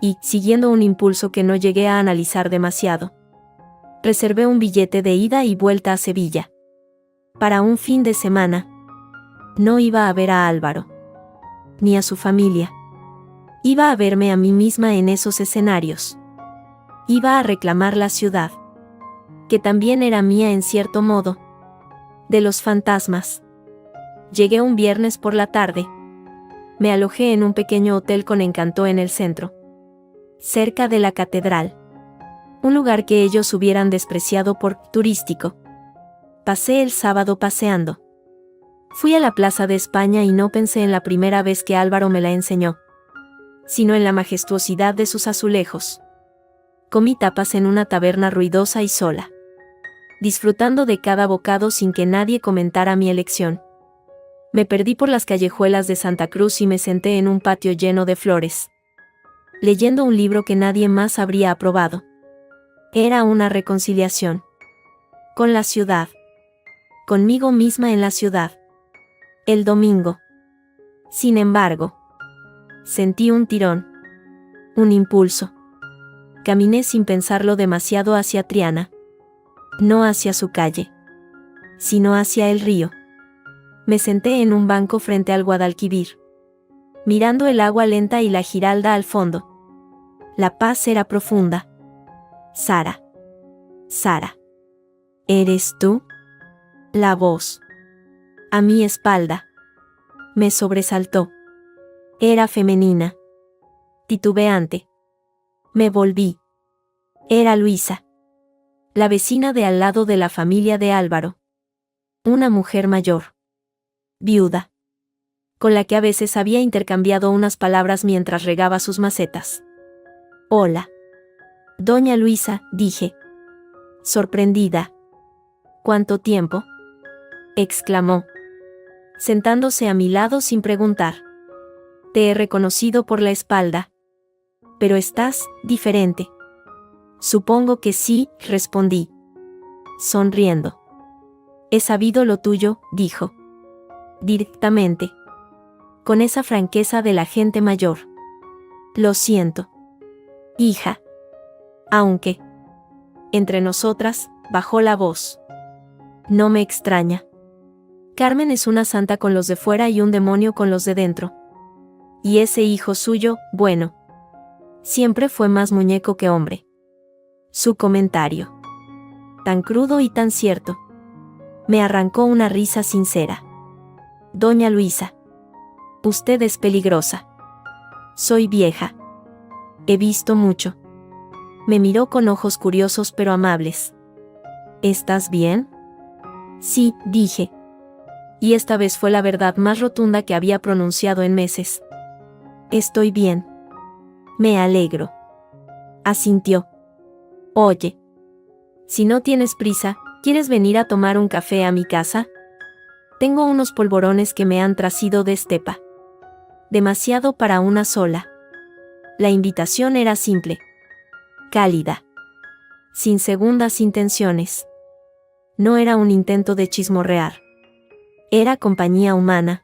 Y, siguiendo un impulso que no llegué a analizar demasiado, reservé un billete de ida y vuelta a Sevilla. Para un fin de semana. No iba a ver a Álvaro. Ni a su familia. Iba a verme a mí misma en esos escenarios. Iba a reclamar la ciudad. Que también era mía en cierto modo. De los fantasmas. Llegué un viernes por la tarde. Me alojé en un pequeño hotel con encanto en el centro. Cerca de la catedral. Un lugar que ellos hubieran despreciado por turístico. Pasé el sábado paseando. Fui a la Plaza de España y no pensé en la primera vez que Álvaro me la enseñó, sino en la majestuosidad de sus azulejos. Comí tapas en una taberna ruidosa y sola, disfrutando de cada bocado sin que nadie comentara mi elección. Me perdí por las callejuelas de Santa Cruz y me senté en un patio lleno de flores, leyendo un libro que nadie más habría aprobado. Era una reconciliación. Con la ciudad. Conmigo misma en la ciudad. El domingo. Sin embargo, sentí un tirón. Un impulso. Caminé sin pensarlo demasiado hacia Triana. No hacia su calle, sino hacia el río. Me senté en un banco frente al Guadalquivir, mirando el agua lenta y la Giralda al fondo. La paz era profunda. Sara. Sara. ¿Eres tú? La voz. A mi espalda. Me sobresaltó. Era femenina. Titubeante. Me volví. Era Luisa. La vecina de al lado de la familia de Álvaro. Una mujer mayor. Viuda. Con la que a veces había intercambiado unas palabras mientras regaba sus macetas. Hola. Doña Luisa, dije. Sorprendida. ¿Cuánto tiempo? Exclamó, sentándose a mi lado sin preguntar. Te he reconocido por la espalda. Pero estás diferente. Supongo que sí, respondí, sonriendo. He sabido lo tuyo, dijo. Directamente. Con esa franqueza de la gente mayor. Lo siento. Hija. Aunque. Entre nosotras, bajó la voz. No me extraña. Carmen es una santa con los de fuera y un demonio con los de dentro. Y ese hijo suyo, bueno, siempre fue más muñeco que hombre. Su comentario, tan crudo y tan cierto, me arrancó una risa sincera. Doña Luisa, usted es peligrosa. Soy vieja. He visto mucho. Me miró con ojos curiosos pero amables. ¿Estás bien? Sí, dije. Y esta vez fue la verdad más rotunda que había pronunciado en meses. Estoy bien. Me alegro. Asintió. Oye, si no tienes prisa, ¿quieres venir a tomar un café a mi casa? Tengo unos polvorones que me han traído de Estepa. Demasiado para una sola. La invitación era simple, cálida, sin segundas intenciones. No era un intento de chismorrear. Era compañía humana,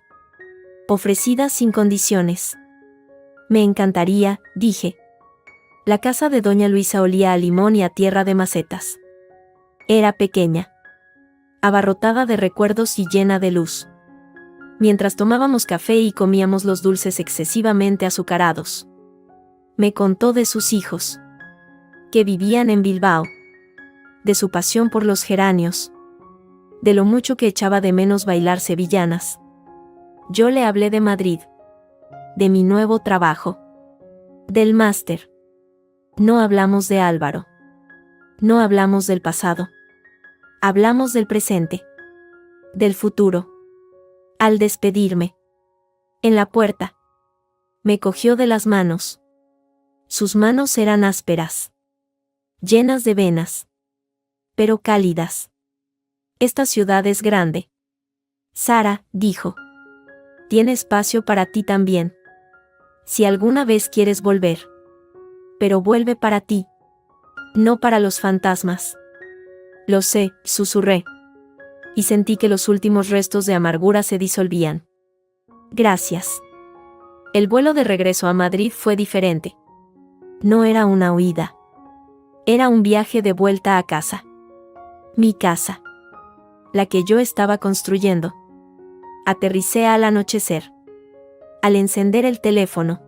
ofrecida sin condiciones. Me encantaría, dije. La casa de doña Luisa olía a limón y a tierra de macetas. Era pequeña, abarrotada de recuerdos y llena de luz. Mientras tomábamos café y comíamos los dulces excesivamente azucarados, me contó de sus hijos, que vivían en Bilbao, de su pasión por los geranios, de lo mucho que echaba de menos bailar sevillanas. Yo le hablé de Madrid, de mi nuevo trabajo, del máster. No hablamos de Álvaro. No hablamos del pasado. Hablamos del presente, del futuro. Al despedirme, en la puerta, me cogió de las manos. Sus manos eran ásperas, llenas de venas, pero cálidas. Esta ciudad es grande. Sara, dijo. Tiene espacio para ti también. Si alguna vez quieres volver. Pero vuelve para ti. No para los fantasmas. Lo sé, susurré. Y sentí que los últimos restos de amargura se disolvían. Gracias. El vuelo de regreso a Madrid fue diferente. No era una huida. Era un viaje de vuelta a casa. Mi casa. La que yo estaba construyendo. Aterricé al anochecer. Al encender el teléfono,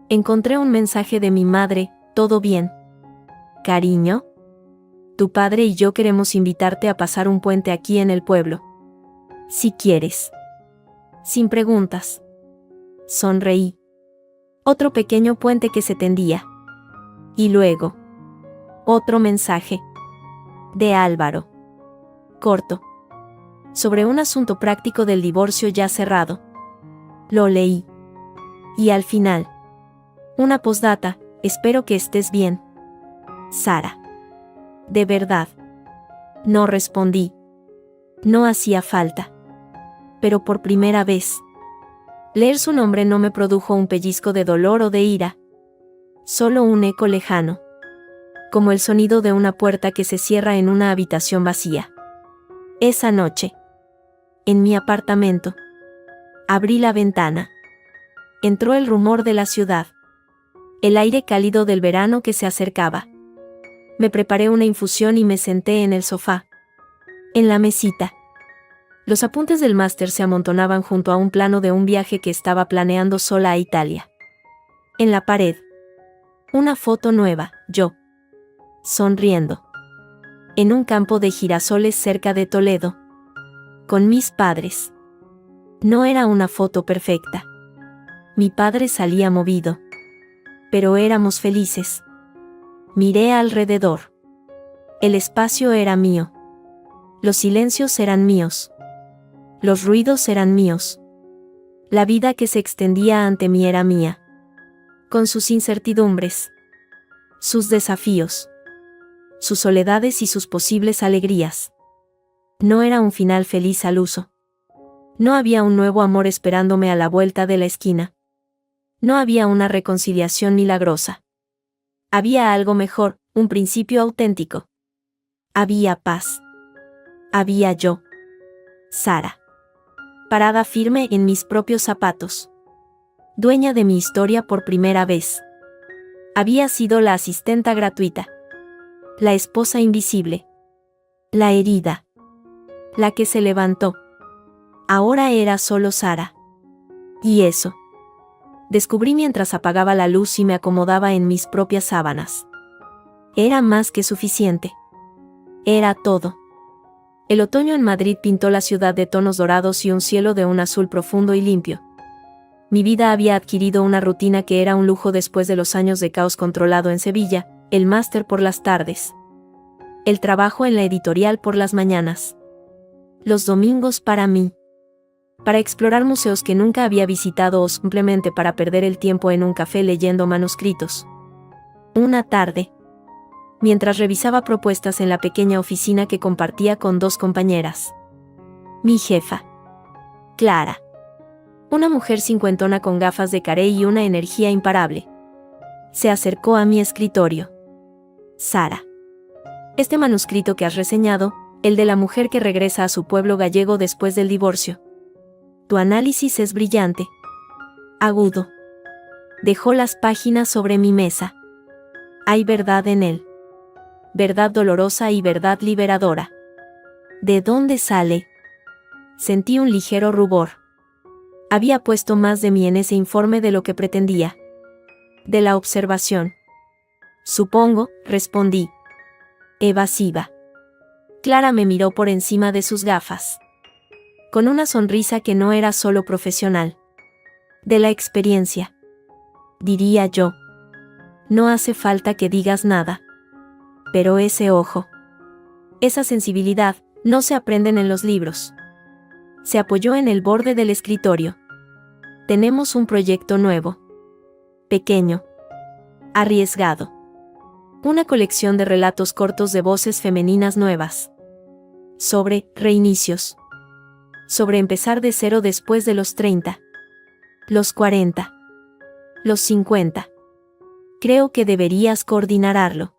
encontré un mensaje de mi madre. ¿Todo bien? Cariño, tu padre y yo queremos invitarte a pasar un puente aquí en el pueblo. Si quieres. Sin preguntas. Sonreí. Otro pequeño puente que se tendía. Y luego, otro mensaje. De Álvaro. Corto. Sobre un asunto práctico del divorcio ya cerrado. Lo leí. Y al final, una postdata, espero que estés bien. Sara. De verdad. No respondí. No hacía falta. Pero por primera vez, leer su nombre no me produjo un pellizco de dolor o de ira. Solo un eco lejano. Como el sonido de una puerta que se cierra en una habitación vacía. Esa noche, en mi apartamento, abrí la ventana. Entró el rumor de la ciudad. El aire cálido del verano que se acercaba. Me preparé una infusión y me senté en el sofá. En la mesita. Los apuntes del máster se amontonaban junto a un plano de un viaje que estaba planeando sola a Italia. En la pared. Una foto nueva, yo. Sonriendo. En un campo de girasoles cerca de Toledo. Con mis padres. No era una foto perfecta. Mi padre salía movido. Pero éramos felices. Miré alrededor. El espacio era mío. Los silencios eran míos. Los ruidos eran míos. La vida que se extendía ante mí era mía. Con sus incertidumbres. Sus desafíos. Sus soledades y sus posibles alegrías. No era un final feliz al uso. No había un nuevo amor esperándome a la vuelta de la esquina. No había una reconciliación milagrosa. Había algo mejor, un principio auténtico. Había paz. Había yo. Sara. Parada firme en mis propios zapatos. Dueña de mi historia por primera vez. Había sido la asistenta gratuita. La esposa invisible. La herida. La que se levantó. Ahora era solo Sara. Y eso. descubrí mientras apagaba la luz y me acomodaba en mis propias sábanas. Era más que suficiente. Era todo. El otoño en Madrid pintó la ciudad de tonos dorados y un cielo de un azul profundo y limpio. Mi vida había adquirido una rutina que era un lujo después de los años de caos controlado en Sevilla, el máster por las tardes, el trabajo en la editorial por las mañanas, los domingos para mí, para explorar museos que nunca había visitado o simplemente para perder el tiempo en un café leyendo manuscritos. Una tarde, mientras revisaba propuestas en la pequeña oficina que compartía con dos compañeras. Mi jefa, Clara, una mujer cincuentona con gafas de caré y una energía imparable, se acercó a mi escritorio. Sara, este manuscrito que has reseñado, el de la mujer que regresa a su pueblo gallego después del divorcio. Tu análisis es brillante. Agudo. Dejó las páginas sobre mi mesa. Hay verdad en él. Verdad dolorosa y verdad liberadora. ¿De dónde sale? Sentí un ligero rubor. Había puesto más de mí en ese informe de lo que pretendía. De la observación. Supongo, respondí. Evasiva. Clara me miró por encima de sus gafas. Con una sonrisa que no era solo profesional. De la experiencia. Diría yo. No hace falta que digas nada. Pero ese ojo, esa sensibilidad, no se aprenden en los libros. Se apoyó en el borde del escritorio. Tenemos un proyecto nuevo. Pequeño. Arriesgado. Una colección de relatos cortos de voces femeninas nuevas. Sobre reinicios. Sobre empezar de cero después de los 30. Los 40. Los 50. Creo que deberías coordinarlo.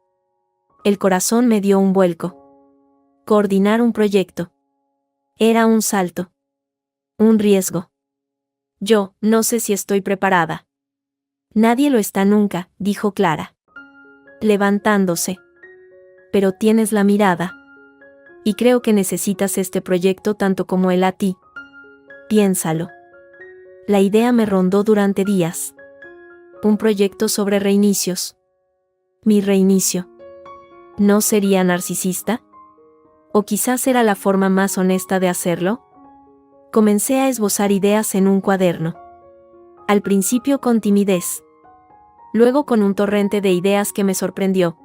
El corazón me dio un vuelco. Coordinar un proyecto. Era un salto. Un riesgo. Yo, no sé si estoy preparada. Nadie lo está nunca, dijo Clara, levantándose. Pero tienes la mirada. Y creo que necesitas este proyecto tanto como él a ti. Piénsalo. La idea me rondó durante días. Un proyecto sobre reinicios. Mi reinicio. ¿No sería narcisista? ¿O quizás era la forma más honesta de hacerlo? Comencé a esbozar ideas en un cuaderno. Al principio con timidez. Luego con un torrente de ideas que me sorprendió.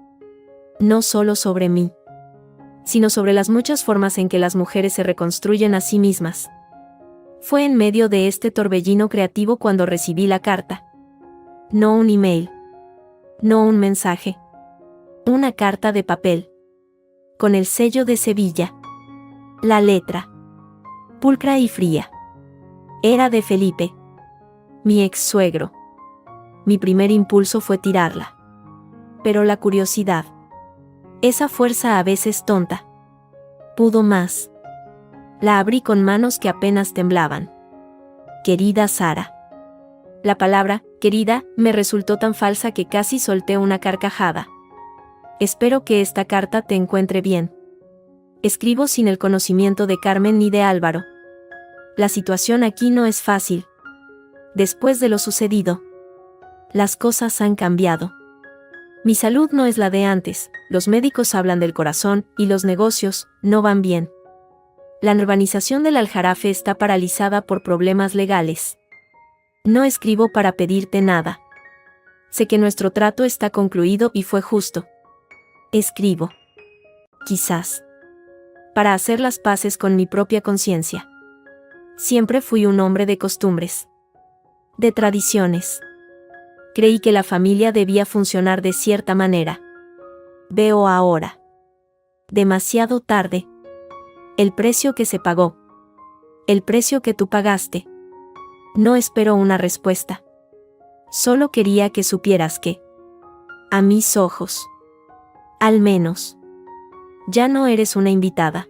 No solo sobre mí, sino sobre las muchas formas en que las mujeres se reconstruyen a sí mismas. Fue en medio de este torbellino creativo cuando recibí la carta. No un email. No un mensaje. Una carta de papel. Con el sello de Sevilla. La letra. Pulcra y fría. Era de Felipe, mi ex-suegro. Mi primer impulso fue tirarla. Pero la curiosidad, esa fuerza a veces tonta, pudo más. La abrí con manos que apenas temblaban. Querida Sara. La palabra, querida, me resultó tan falsa que casi solté una carcajada. Espero que esta carta te encuentre bien. Escribo sin el conocimiento de Carmen ni de Álvaro. La situación aquí no es fácil. Después de lo sucedido, las cosas han cambiado. Mi salud no es la de antes, los médicos hablan del corazón, y los negocios no van bien. La urbanización del Aljarafe está paralizada por problemas legales. No escribo para pedirte nada. Sé que nuestro trato está concluido y fue justo. Escribo. Quizás. Para hacer las paces con mi propia conciencia. Siempre fui un hombre de costumbres. De tradiciones. Creí que la familia debía funcionar de cierta manera. Veo ahora. Demasiado tarde. El precio que se pagó. El precio que tú pagaste. No espero una respuesta. Solo quería que supieras que, a mis ojos, al menos, ya no eres una invitada.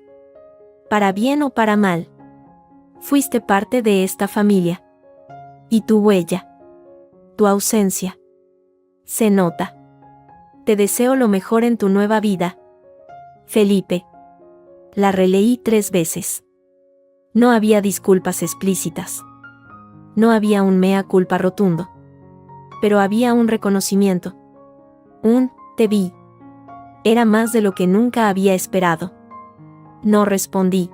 Para bien o para mal. Fuiste parte de esta familia. Y tu huella. Tu ausencia. Se nota. Te deseo lo mejor en tu nueva vida. Felipe. La releí 3 veces. No había disculpas explícitas. No había un mea culpa rotundo. Pero había un reconocimiento. Te vi. Era más de lo que nunca había esperado. No respondí.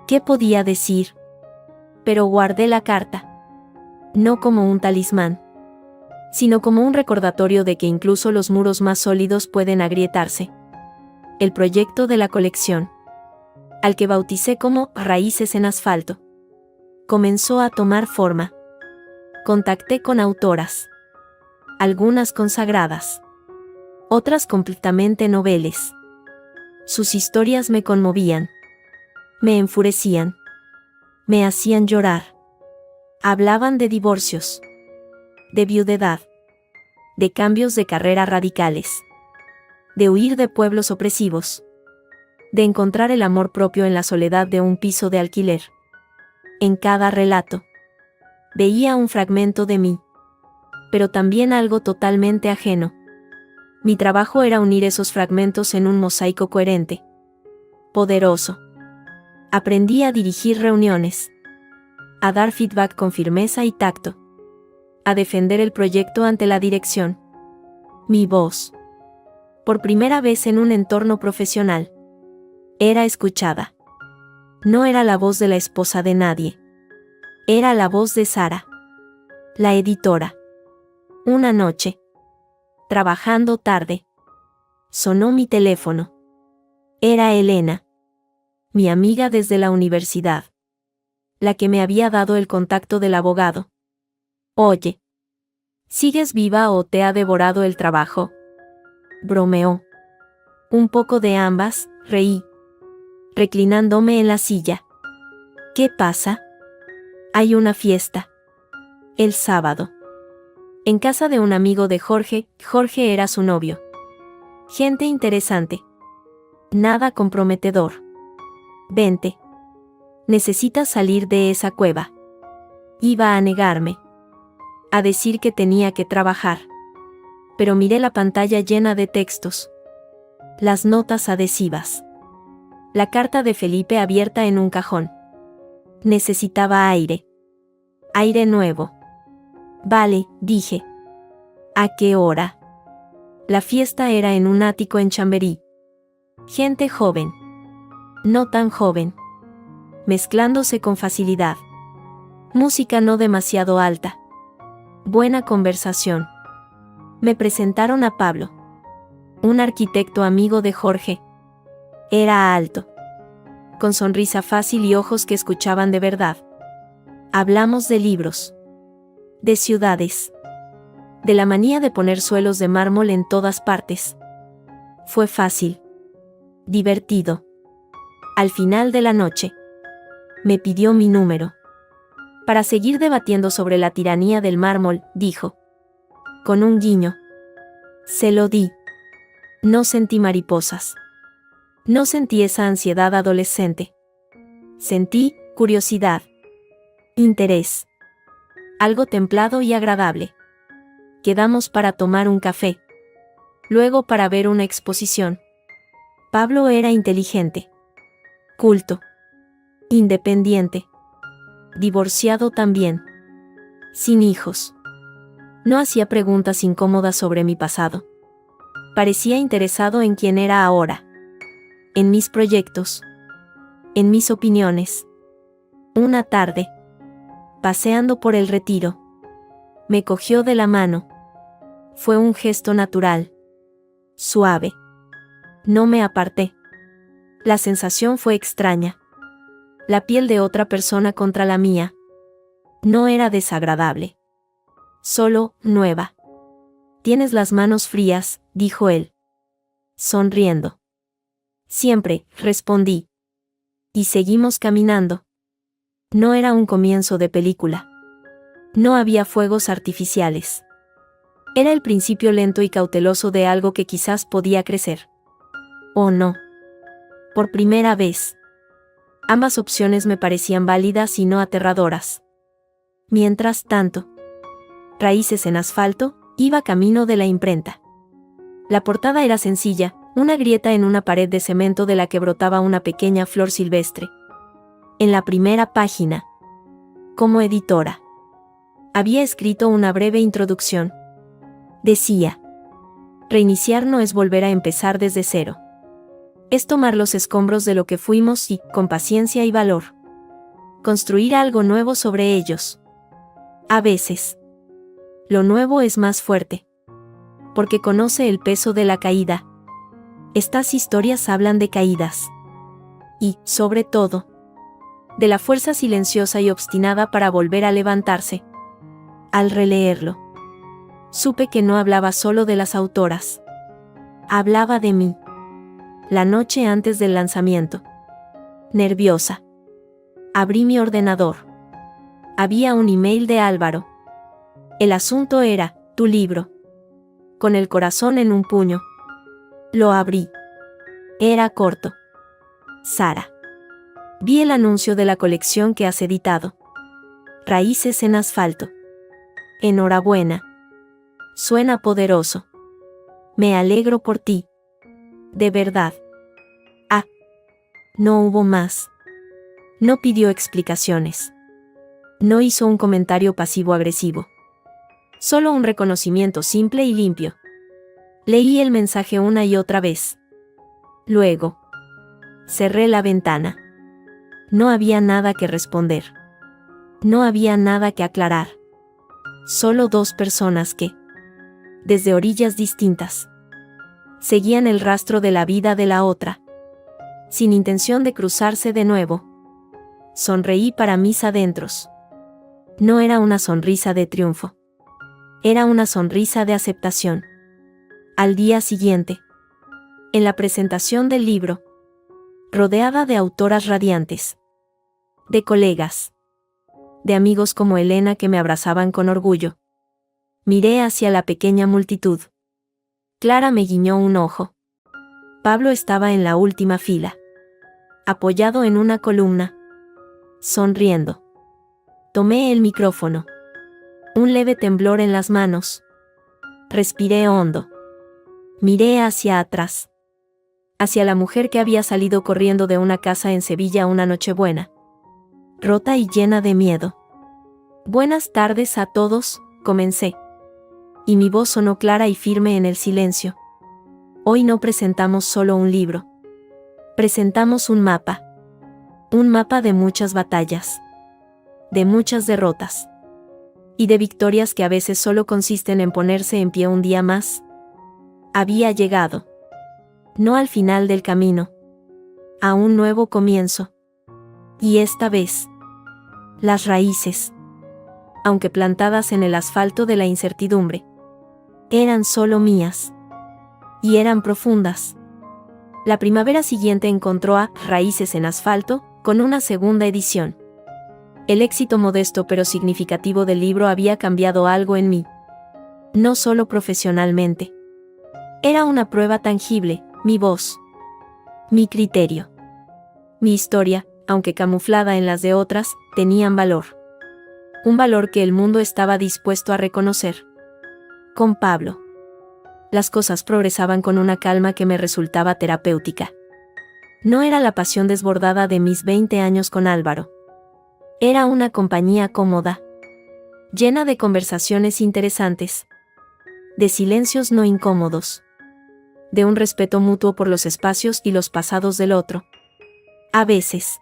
¿Qué podía decir? Pero guardé la carta. No como un talismán, sino como un recordatorio de que incluso los muros más sólidos pueden agrietarse. El proyecto de la colección, al que bauticé como Raíces en Asfalto, comenzó a tomar forma. Contacté con autoras, algunas consagradas, otras completamente noveles. Sus historias me conmovían, me enfurecían, me hacían llorar. Hablaban de divorcios, de viudedad, de cambios de carrera radicales, de huir de pueblos opresivos, de encontrar el amor propio en la soledad de un piso de alquiler. En cada relato, veía un fragmento de mí, pero también algo totalmente ajeno. Mi trabajo era unir esos fragmentos en un mosaico coherente, poderoso. Aprendí a dirigir reuniones, a dar feedback con firmeza y tacto, a defender el proyecto ante la dirección. Mi voz, por primera vez en un entorno profesional, era escuchada. No era la voz de la esposa de nadie. Era la voz de Sara, la editora. Una noche, trabajando tarde, sonó mi teléfono. Era Elena, mi amiga desde la universidad, la que me había dado el contacto del abogado. Oye, ¿sigues viva o te ha devorado el trabajo? Bromeó. Un poco de ambas, reí, reclinándome en la silla. ¿Qué pasa? Hay una fiesta. El sábado. En casa de un amigo de Jorge. Jorge era su novio. Gente interesante. Nada comprometedor. Vente. Necesitas salir de esa cueva. Iba a negarme, a decir que tenía que trabajar. Pero miré la pantalla llena de textos. Las notas adhesivas. La carta de Felipe abierta en un cajón. Necesitaba aire. Aire nuevo. Vale, dije. ¿A qué hora? La fiesta era en un ático en Chamberí. Gente joven. No tan joven. Mezclándose con facilidad. Música no demasiado alta. Buena conversación. Me presentaron a Pablo, un arquitecto amigo de Jorge. Era alto, con sonrisa fácil y ojos que escuchaban de verdad. Hablamos de libros, de ciudades, de la manía de poner suelos de mármol en todas partes. Fue fácil, divertido. Al final de la noche, me pidió mi número. Para seguir debatiendo sobre la tiranía del mármol, dijo, con un guiño. Se lo di. No sentí mariposas. No sentí esa ansiedad adolescente. Sentí curiosidad, interés. Algo templado y agradable. Quedamos para tomar un café. Luego para ver una exposición. Pablo era inteligente, culto, independiente, divorciado también, sin hijos. No hacía preguntas incómodas sobre mi pasado. Parecía interesado en quién era ahora, en mis proyectos, en mis opiniones. Una tarde, paseando por el Retiro, me cogió de la mano. Fue un gesto natural, suave. No me aparté. La sensación fue extraña. La piel de otra persona contra la mía. No era desagradable. Solo, nueva. Tienes las manos frías, dijo él, sonriendo. Siempre, respondí. Y seguimos caminando. No era un comienzo de película. No había fuegos artificiales. Era el principio lento y cauteloso de algo que quizás podía crecer. ¿O no? Por primera vez. Ambas opciones me parecían válidas y no aterradoras. Mientras tanto, Raíces en Asfalto iba camino de la imprenta. La portada era sencilla, una grieta en una pared de cemento de la que brotaba una pequeña flor silvestre. En la primera página, como editora, Había escrito una breve introducción. Decía: reiniciar no es volver a empezar desde cero. Es tomar los escombros de lo que fuimos y, con paciencia y valor, construir algo nuevo sobre ellos. A veces, lo nuevo es más fuerte, porque conoce el peso de la caída. Estas historias hablan de caídas. Y, sobre todo, de la fuerza silenciosa y obstinada para volver a levantarse. Al releerlo, supe que no hablaba solo de las autoras. Hablaba de mí. La noche antes del lanzamiento. Nerviosa. Abrí mi ordenador. Había un email de Álvaro. El asunto era, tu libro. Con el corazón en un puño. Lo abrí. Era corto. Sara. Vi el anuncio de la colección que has editado. Raíces en asfalto. Enhorabuena. Suena poderoso. Me alegro por ti. De verdad. Ah. No hubo más. No pidió explicaciones. No hizo un comentario pasivo-agresivo. Solo un reconocimiento simple y limpio. Leí el mensaje una y otra vez. Luego, cerré la ventana. No había nada que responder. No había nada que aclarar. Solo dos personas que, desde orillas distintas, seguían el rastro de la vida de la otra, sin intención de cruzarse de nuevo. Sonreí para mis adentros. No era una sonrisa de triunfo. Era una sonrisa de aceptación. Al día siguiente, en la presentación del libro, rodeada de autoras radiantes, de colegas, de amigos como Elena que me abrazaban con orgullo, miré hacia la pequeña multitud. Clara me guiñó un ojo. Pablo estaba en la última fila, apoyado en una columna, sonriendo. Tomé el micrófono. Un leve temblor en las manos. Respiré hondo. Miré hacia atrás. Hacia la mujer que había salido corriendo de una casa en Sevilla una Nochebuena. Rota y llena de miedo. Buenas tardes a todos, comencé. Y mi voz sonó clara y firme en el silencio. Hoy no presentamos solo un libro. Presentamos un mapa. Un mapa de muchas batallas. De muchas derrotas. Y de victorias que a veces solo consisten en ponerse en pie un día más. Había llegado. No al final del camino. A un nuevo comienzo. Y esta vez, las raíces, aunque plantadas en el asfalto de la incertidumbre, eran solo mías. Y eran profundas. La primavera siguiente encontró a Raíces en asfalto, con una segunda edición. El éxito modesto pero significativo del libro había cambiado algo en mí. No solo profesionalmente. Era una prueba tangible, mi voz. Mi criterio. Mi historia, aunque camuflada en las de otras, tenían valor. Un valor que el mundo estaba dispuesto a reconocer. Con Pablo, las cosas progresaban con una calma que me resultaba terapéutica. No era la pasión desbordada de mis 20 años con Álvaro. Era una compañía cómoda, llena de conversaciones interesantes, de silencios no incómodos, de un respeto mutuo por los espacios y los pasados del otro. A veces,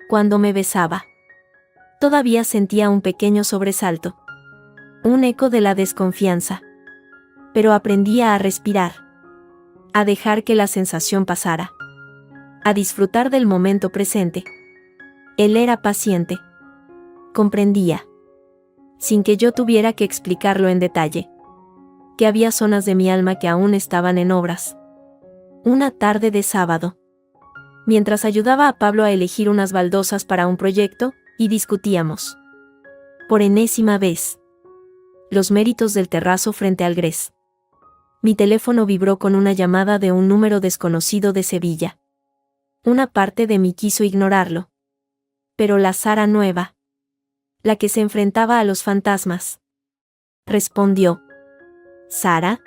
cuando me besaba, todavía sentía un pequeño sobresalto, un eco de la desconfianza. Pero aprendía a respirar, a dejar que la sensación pasara, a disfrutar del momento presente. Él era paciente. Comprendía, sin que yo tuviera que explicarlo en detalle, que había zonas de mi alma que aún estaban en obras. Una tarde de sábado, mientras ayudaba a Pablo a elegir unas baldosas para un proyecto, y discutíamos, por enésima vez, los méritos del terrazo frente al Gres. Mi teléfono vibró con una llamada de un número desconocido de Sevilla. Una parte de mí quiso ignorarlo. Pero la Sara nueva, la que se enfrentaba a los fantasmas, respondió. ¿Sara?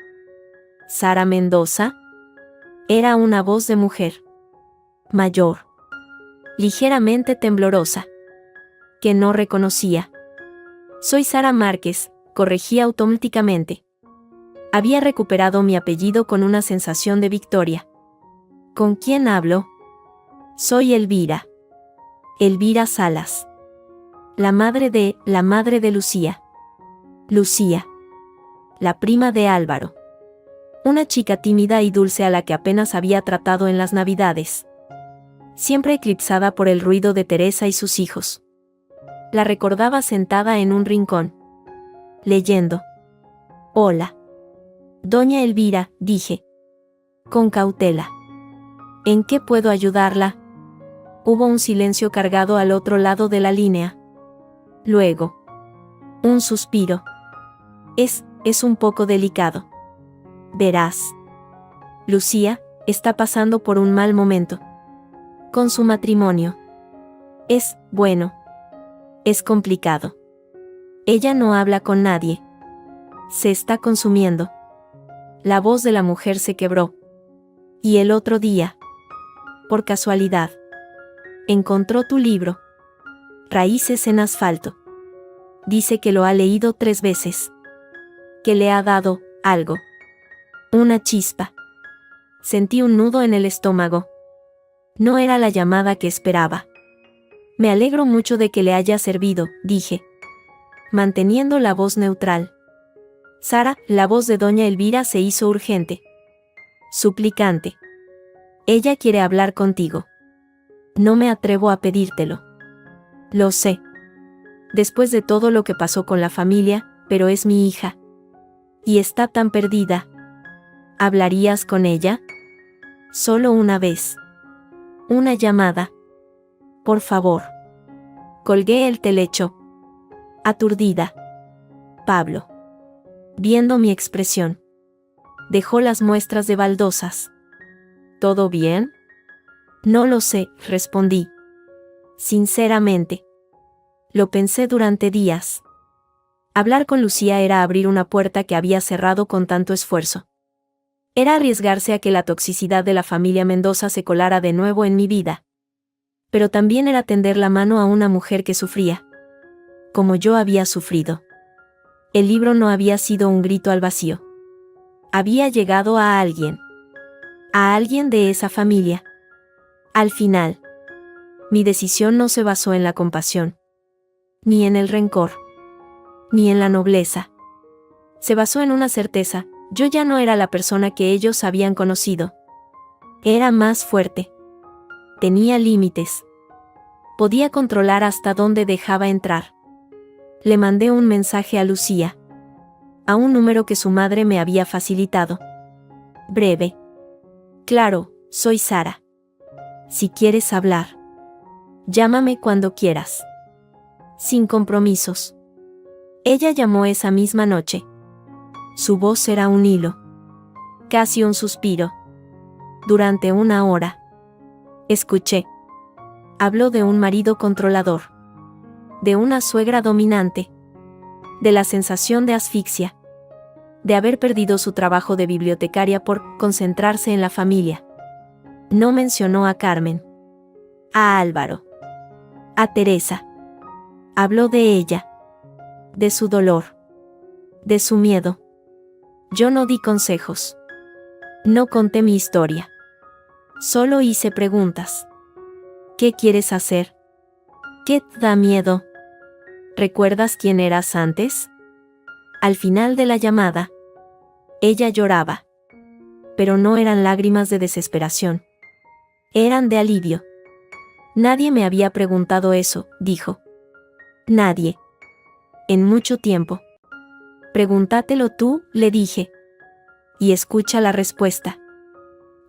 ¿Sara Mendoza? Era una voz de mujer. Mayor. Ligeramente temblorosa. Que no reconocía. Soy Sara Márquez, corregí automáticamente. Había recuperado mi apellido con una sensación de victoria. ¿Con quién hablo? Soy Elvira. Elvira Salas. La madre de Lucía. Lucía. La prima de Álvaro. Una chica tímida y dulce a la que apenas había tratado en las Navidades. Siempre eclipsada por el ruido de Teresa y sus hijos. La recordaba sentada en un rincón. Leyendo. Hola. Doña Elvira, dije. Con cautela. ¿En qué puedo ayudarla? Hubo un silencio cargado al otro lado de la línea. Luego. Un suspiro. Es un poco delicado. Verás. Lucía está pasando por un mal momento. Con su matrimonio. Es complicado. Ella no habla con nadie. Se está consumiendo. La voz de la mujer se quebró. Y el otro día, por casualidad, encontró tu libro. Raíces en asfalto. Dice que lo ha leído 3 veces. Que le ha dado algo. Una chispa. Sentí un nudo en el estómago. No era la llamada que esperaba. Me alegro mucho de que le haya servido, dije, manteniendo la voz neutral. Sara, la voz de doña Elvira se hizo urgente. Suplicante. Ella quiere hablar contigo. No me atrevo a pedírtelo. Lo sé. Después de todo lo que pasó con la familia, pero es mi hija. Y está tan perdida. ¿Hablarías con ella? Solo una vez. Una llamada. Por favor. Colgué el telecho. Aturdida. Pablo. Viendo mi expresión. Dejó las muestras de baldosas. ¿Todo bien? No lo sé, respondí. Sinceramente. Lo pensé durante días. Hablar con Lucía era abrir una puerta que había cerrado con tanto esfuerzo. Era arriesgarse a que la toxicidad de la familia Mendoza se colara de nuevo en mi vida. Pero también era tender la mano a una mujer que sufría. Como yo había sufrido. El libro no había sido un grito al vacío. Había llegado a alguien. A alguien de esa familia. Al final. Mi decisión no se basó en la compasión. Ni en el rencor. Ni en la nobleza. Se basó en una certeza: yo ya no era la persona que ellos habían conocido. Era más fuerte. Tenía límites. Podía controlar hasta dónde dejaba entrar. Le mandé un mensaje a Lucía. A un número que su madre me había facilitado. Breve. Claro, soy Sara. Si quieres hablar. Llámame cuando quieras. Sin compromisos. Ella llamó esa misma noche. Su voz era un hilo. Casi un suspiro. Durante 1 hora. Escuché. Habló de un marido controlador. De una suegra dominante. De la sensación de asfixia. De haber perdido su trabajo de bibliotecaria por concentrarse en la familia. No mencionó a Carmen. A Álvaro. A Teresa. Habló de ella. De su dolor. De su miedo. Yo no di consejos. No conté mi historia. Solo hice preguntas. ¿Qué quieres hacer? ¿Qué te da miedo? ¿Recuerdas quién eras antes? Al final de la llamada, ella lloraba. Pero no eran lágrimas de desesperación. Eran de alivio. Nadie me había preguntado eso, dijo. Nadie. En mucho tiempo. Pregúntatelo tú, le dije. Y escucha la respuesta.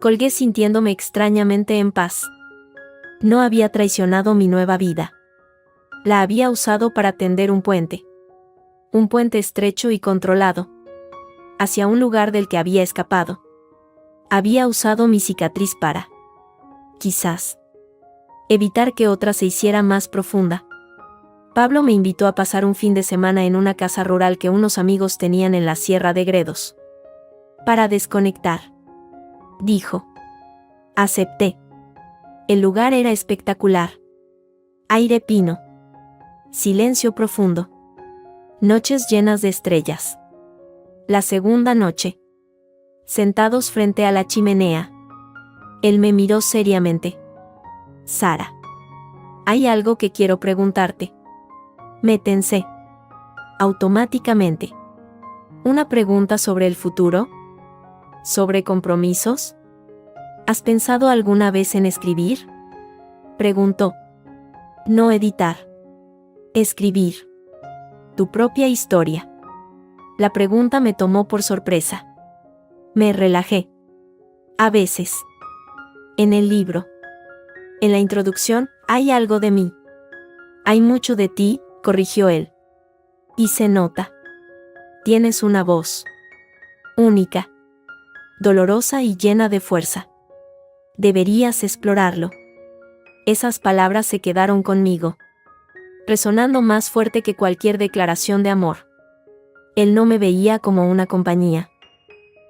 Colgué sintiéndome extrañamente en paz. No había traicionado mi nueva vida. La había usado para tender un puente. Un puente estrecho y controlado. Hacia un lugar del que había escapado. Había usado mi cicatriz para, quizás, evitar que otra se hiciera más profunda. Pablo me invitó a pasar un fin de semana en una casa rural que unos amigos tenían en la Sierra de Gredos. Para desconectar. Dijo. Acepté. El lugar era espectacular. Aire pino. Silencio profundo. Noches llenas de estrellas. La segunda noche. Sentados frente a la chimenea. Él me miró seriamente. Sara. Hay algo que quiero preguntarte. Me tensé. Automáticamente. ¿Una pregunta sobre el futuro? ¿Sobre compromisos? ¿Has pensado alguna vez en escribir? Preguntó. No editar. Escribir. Tu propia historia. La pregunta me tomó por sorpresa. Me relajé. A veces. En el libro. En la introducción, hay algo de mí. Hay mucho de ti, corrigió él. Y se nota. Tienes una voz. Única. Dolorosa y llena de fuerza. Deberías explorarlo. Esas palabras se quedaron conmigo, resonando más fuerte que cualquier declaración de amor. Él no me veía como una compañía,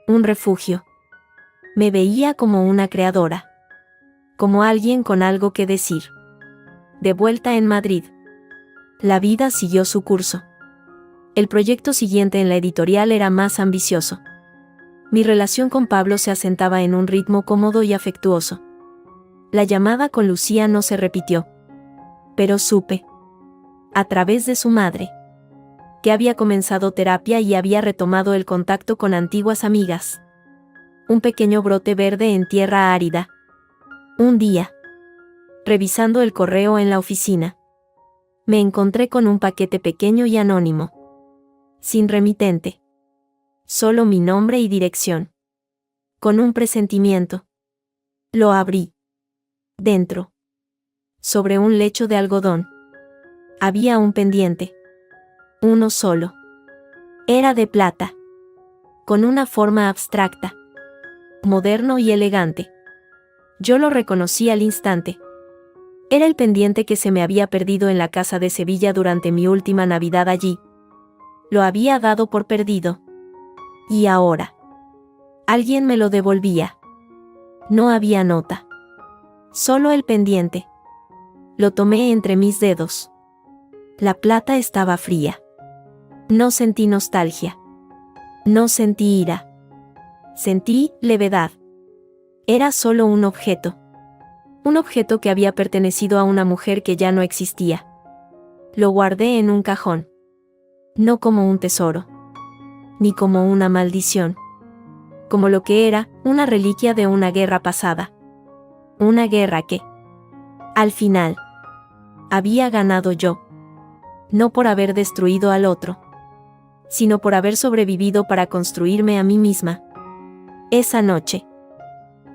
un refugio. Me veía como una creadora, como alguien con algo que decir. De vuelta en Madrid, la vida siguió su curso. El proyecto siguiente en la editorial era más ambicioso. Mi relación con Pablo se asentaba en un ritmo cómodo y afectuoso. La llamada con Lucía no se repitió. Pero supe, a través de su madre, que había comenzado terapia y había retomado el contacto con antiguas amigas. Un pequeño brote verde en tierra árida. Un día, revisando el correo en la oficina, me encontré con un paquete pequeño y anónimo. Sin remitente. Solo mi nombre y dirección. Con un presentimiento. Lo abrí. Dentro, sobre un lecho de algodón, había un pendiente. Uno solo. Era de plata. Con una forma abstracta. Moderno y elegante. Yo lo reconocí al instante. Era el pendiente que se me había perdido en la casa de Sevilla durante mi última Navidad allí. Lo había dado por perdido. Y ahora, alguien me lo devolvía. No había nota. Solo el pendiente. Lo tomé entre mis dedos. La plata estaba fría. No sentí nostalgia. No sentí ira. Sentí levedad. Era solo un objeto. Un objeto que había pertenecido a una mujer que ya no existía. Lo guardé en un cajón. No como un tesoro. Ni como una maldición. Como lo que era, una reliquia de una guerra pasada. Una guerra que, al final, había ganado yo. No por haber destruido al otro, sino por haber sobrevivido para construirme a mí misma. Esa noche,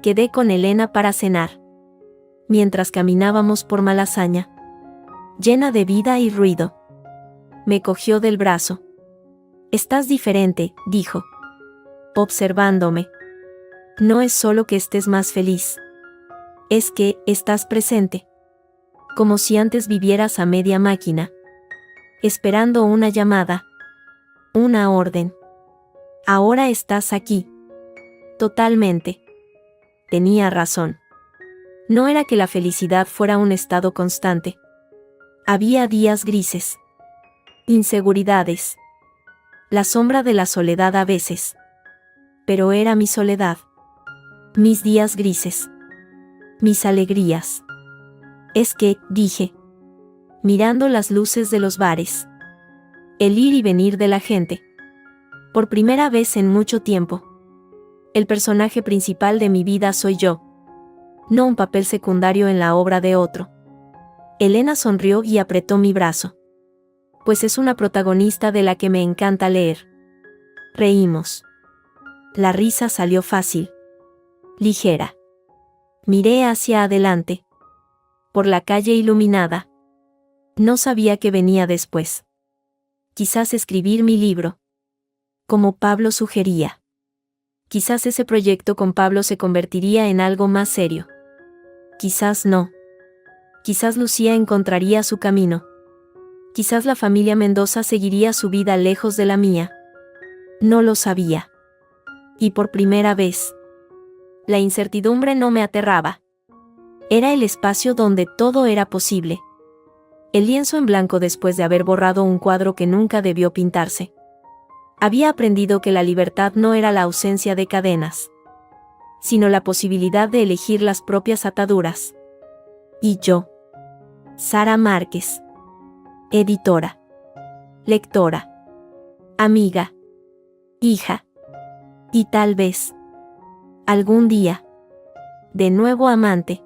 quedé con Elena para cenar. Mientras caminábamos por Malasaña, llena de vida y ruido, me cogió del brazo. Estás diferente, dijo, observándome. No es solo que estés más feliz. Es que estás presente. Como si antes vivieras a media máquina. Esperando una llamada. Una orden. Ahora estás aquí. Totalmente. Tenía razón. No era que la felicidad fuera un estado constante. Había días grises. Inseguridades. La sombra de la soledad a veces. Pero era mi soledad. Mis días grises. Mis alegrías. Es que, dije, mirando las luces de los bares, el ir y venir de la gente. Por primera vez en mucho tiempo, el personaje principal de mi vida soy yo, no un papel secundario en la obra de otro. Elena sonrió y apretó mi brazo. Pues es una protagonista de la que me encanta leer. Reímos. La risa salió fácil. Ligera. Miré hacia adelante. Por la calle iluminada. No sabía qué venía después. Quizás escribir mi libro. Como Pablo sugería. Quizás ese proyecto con Pablo se convertiría en algo más serio. Quizás no. Quizás Lucía encontraría su camino. Quizás la familia Mendoza seguiría su vida lejos de la mía. No lo sabía. Y por primera vez, la incertidumbre no me aterraba. Era el espacio donde todo era posible. El lienzo en blanco después de haber borrado un cuadro que nunca debió pintarse. Había aprendido que la libertad no era la ausencia de cadenas, sino la posibilidad de elegir las propias ataduras. Y yo, Sara Márquez, editora, lectora, amiga, hija, y tal vez, algún día, de nuevo amante,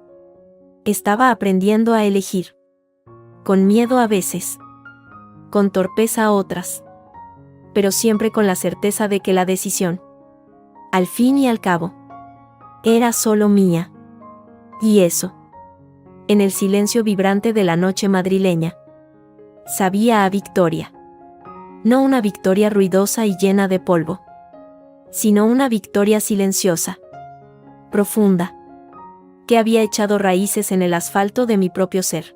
estaba aprendiendo a elegir, con miedo a veces, con torpeza a otras, pero siempre con la certeza de que la decisión, al fin y al cabo, era solo mía. Y eso, en el silencio vibrante de la noche madrileña, sabía a victoria. No una victoria ruidosa y llena de polvo, sino una victoria silenciosa, profunda, que había echado raíces en el asfalto de mi propio ser.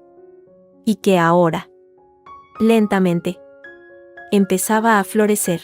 Y que ahora, lentamente, empezaba a florecer.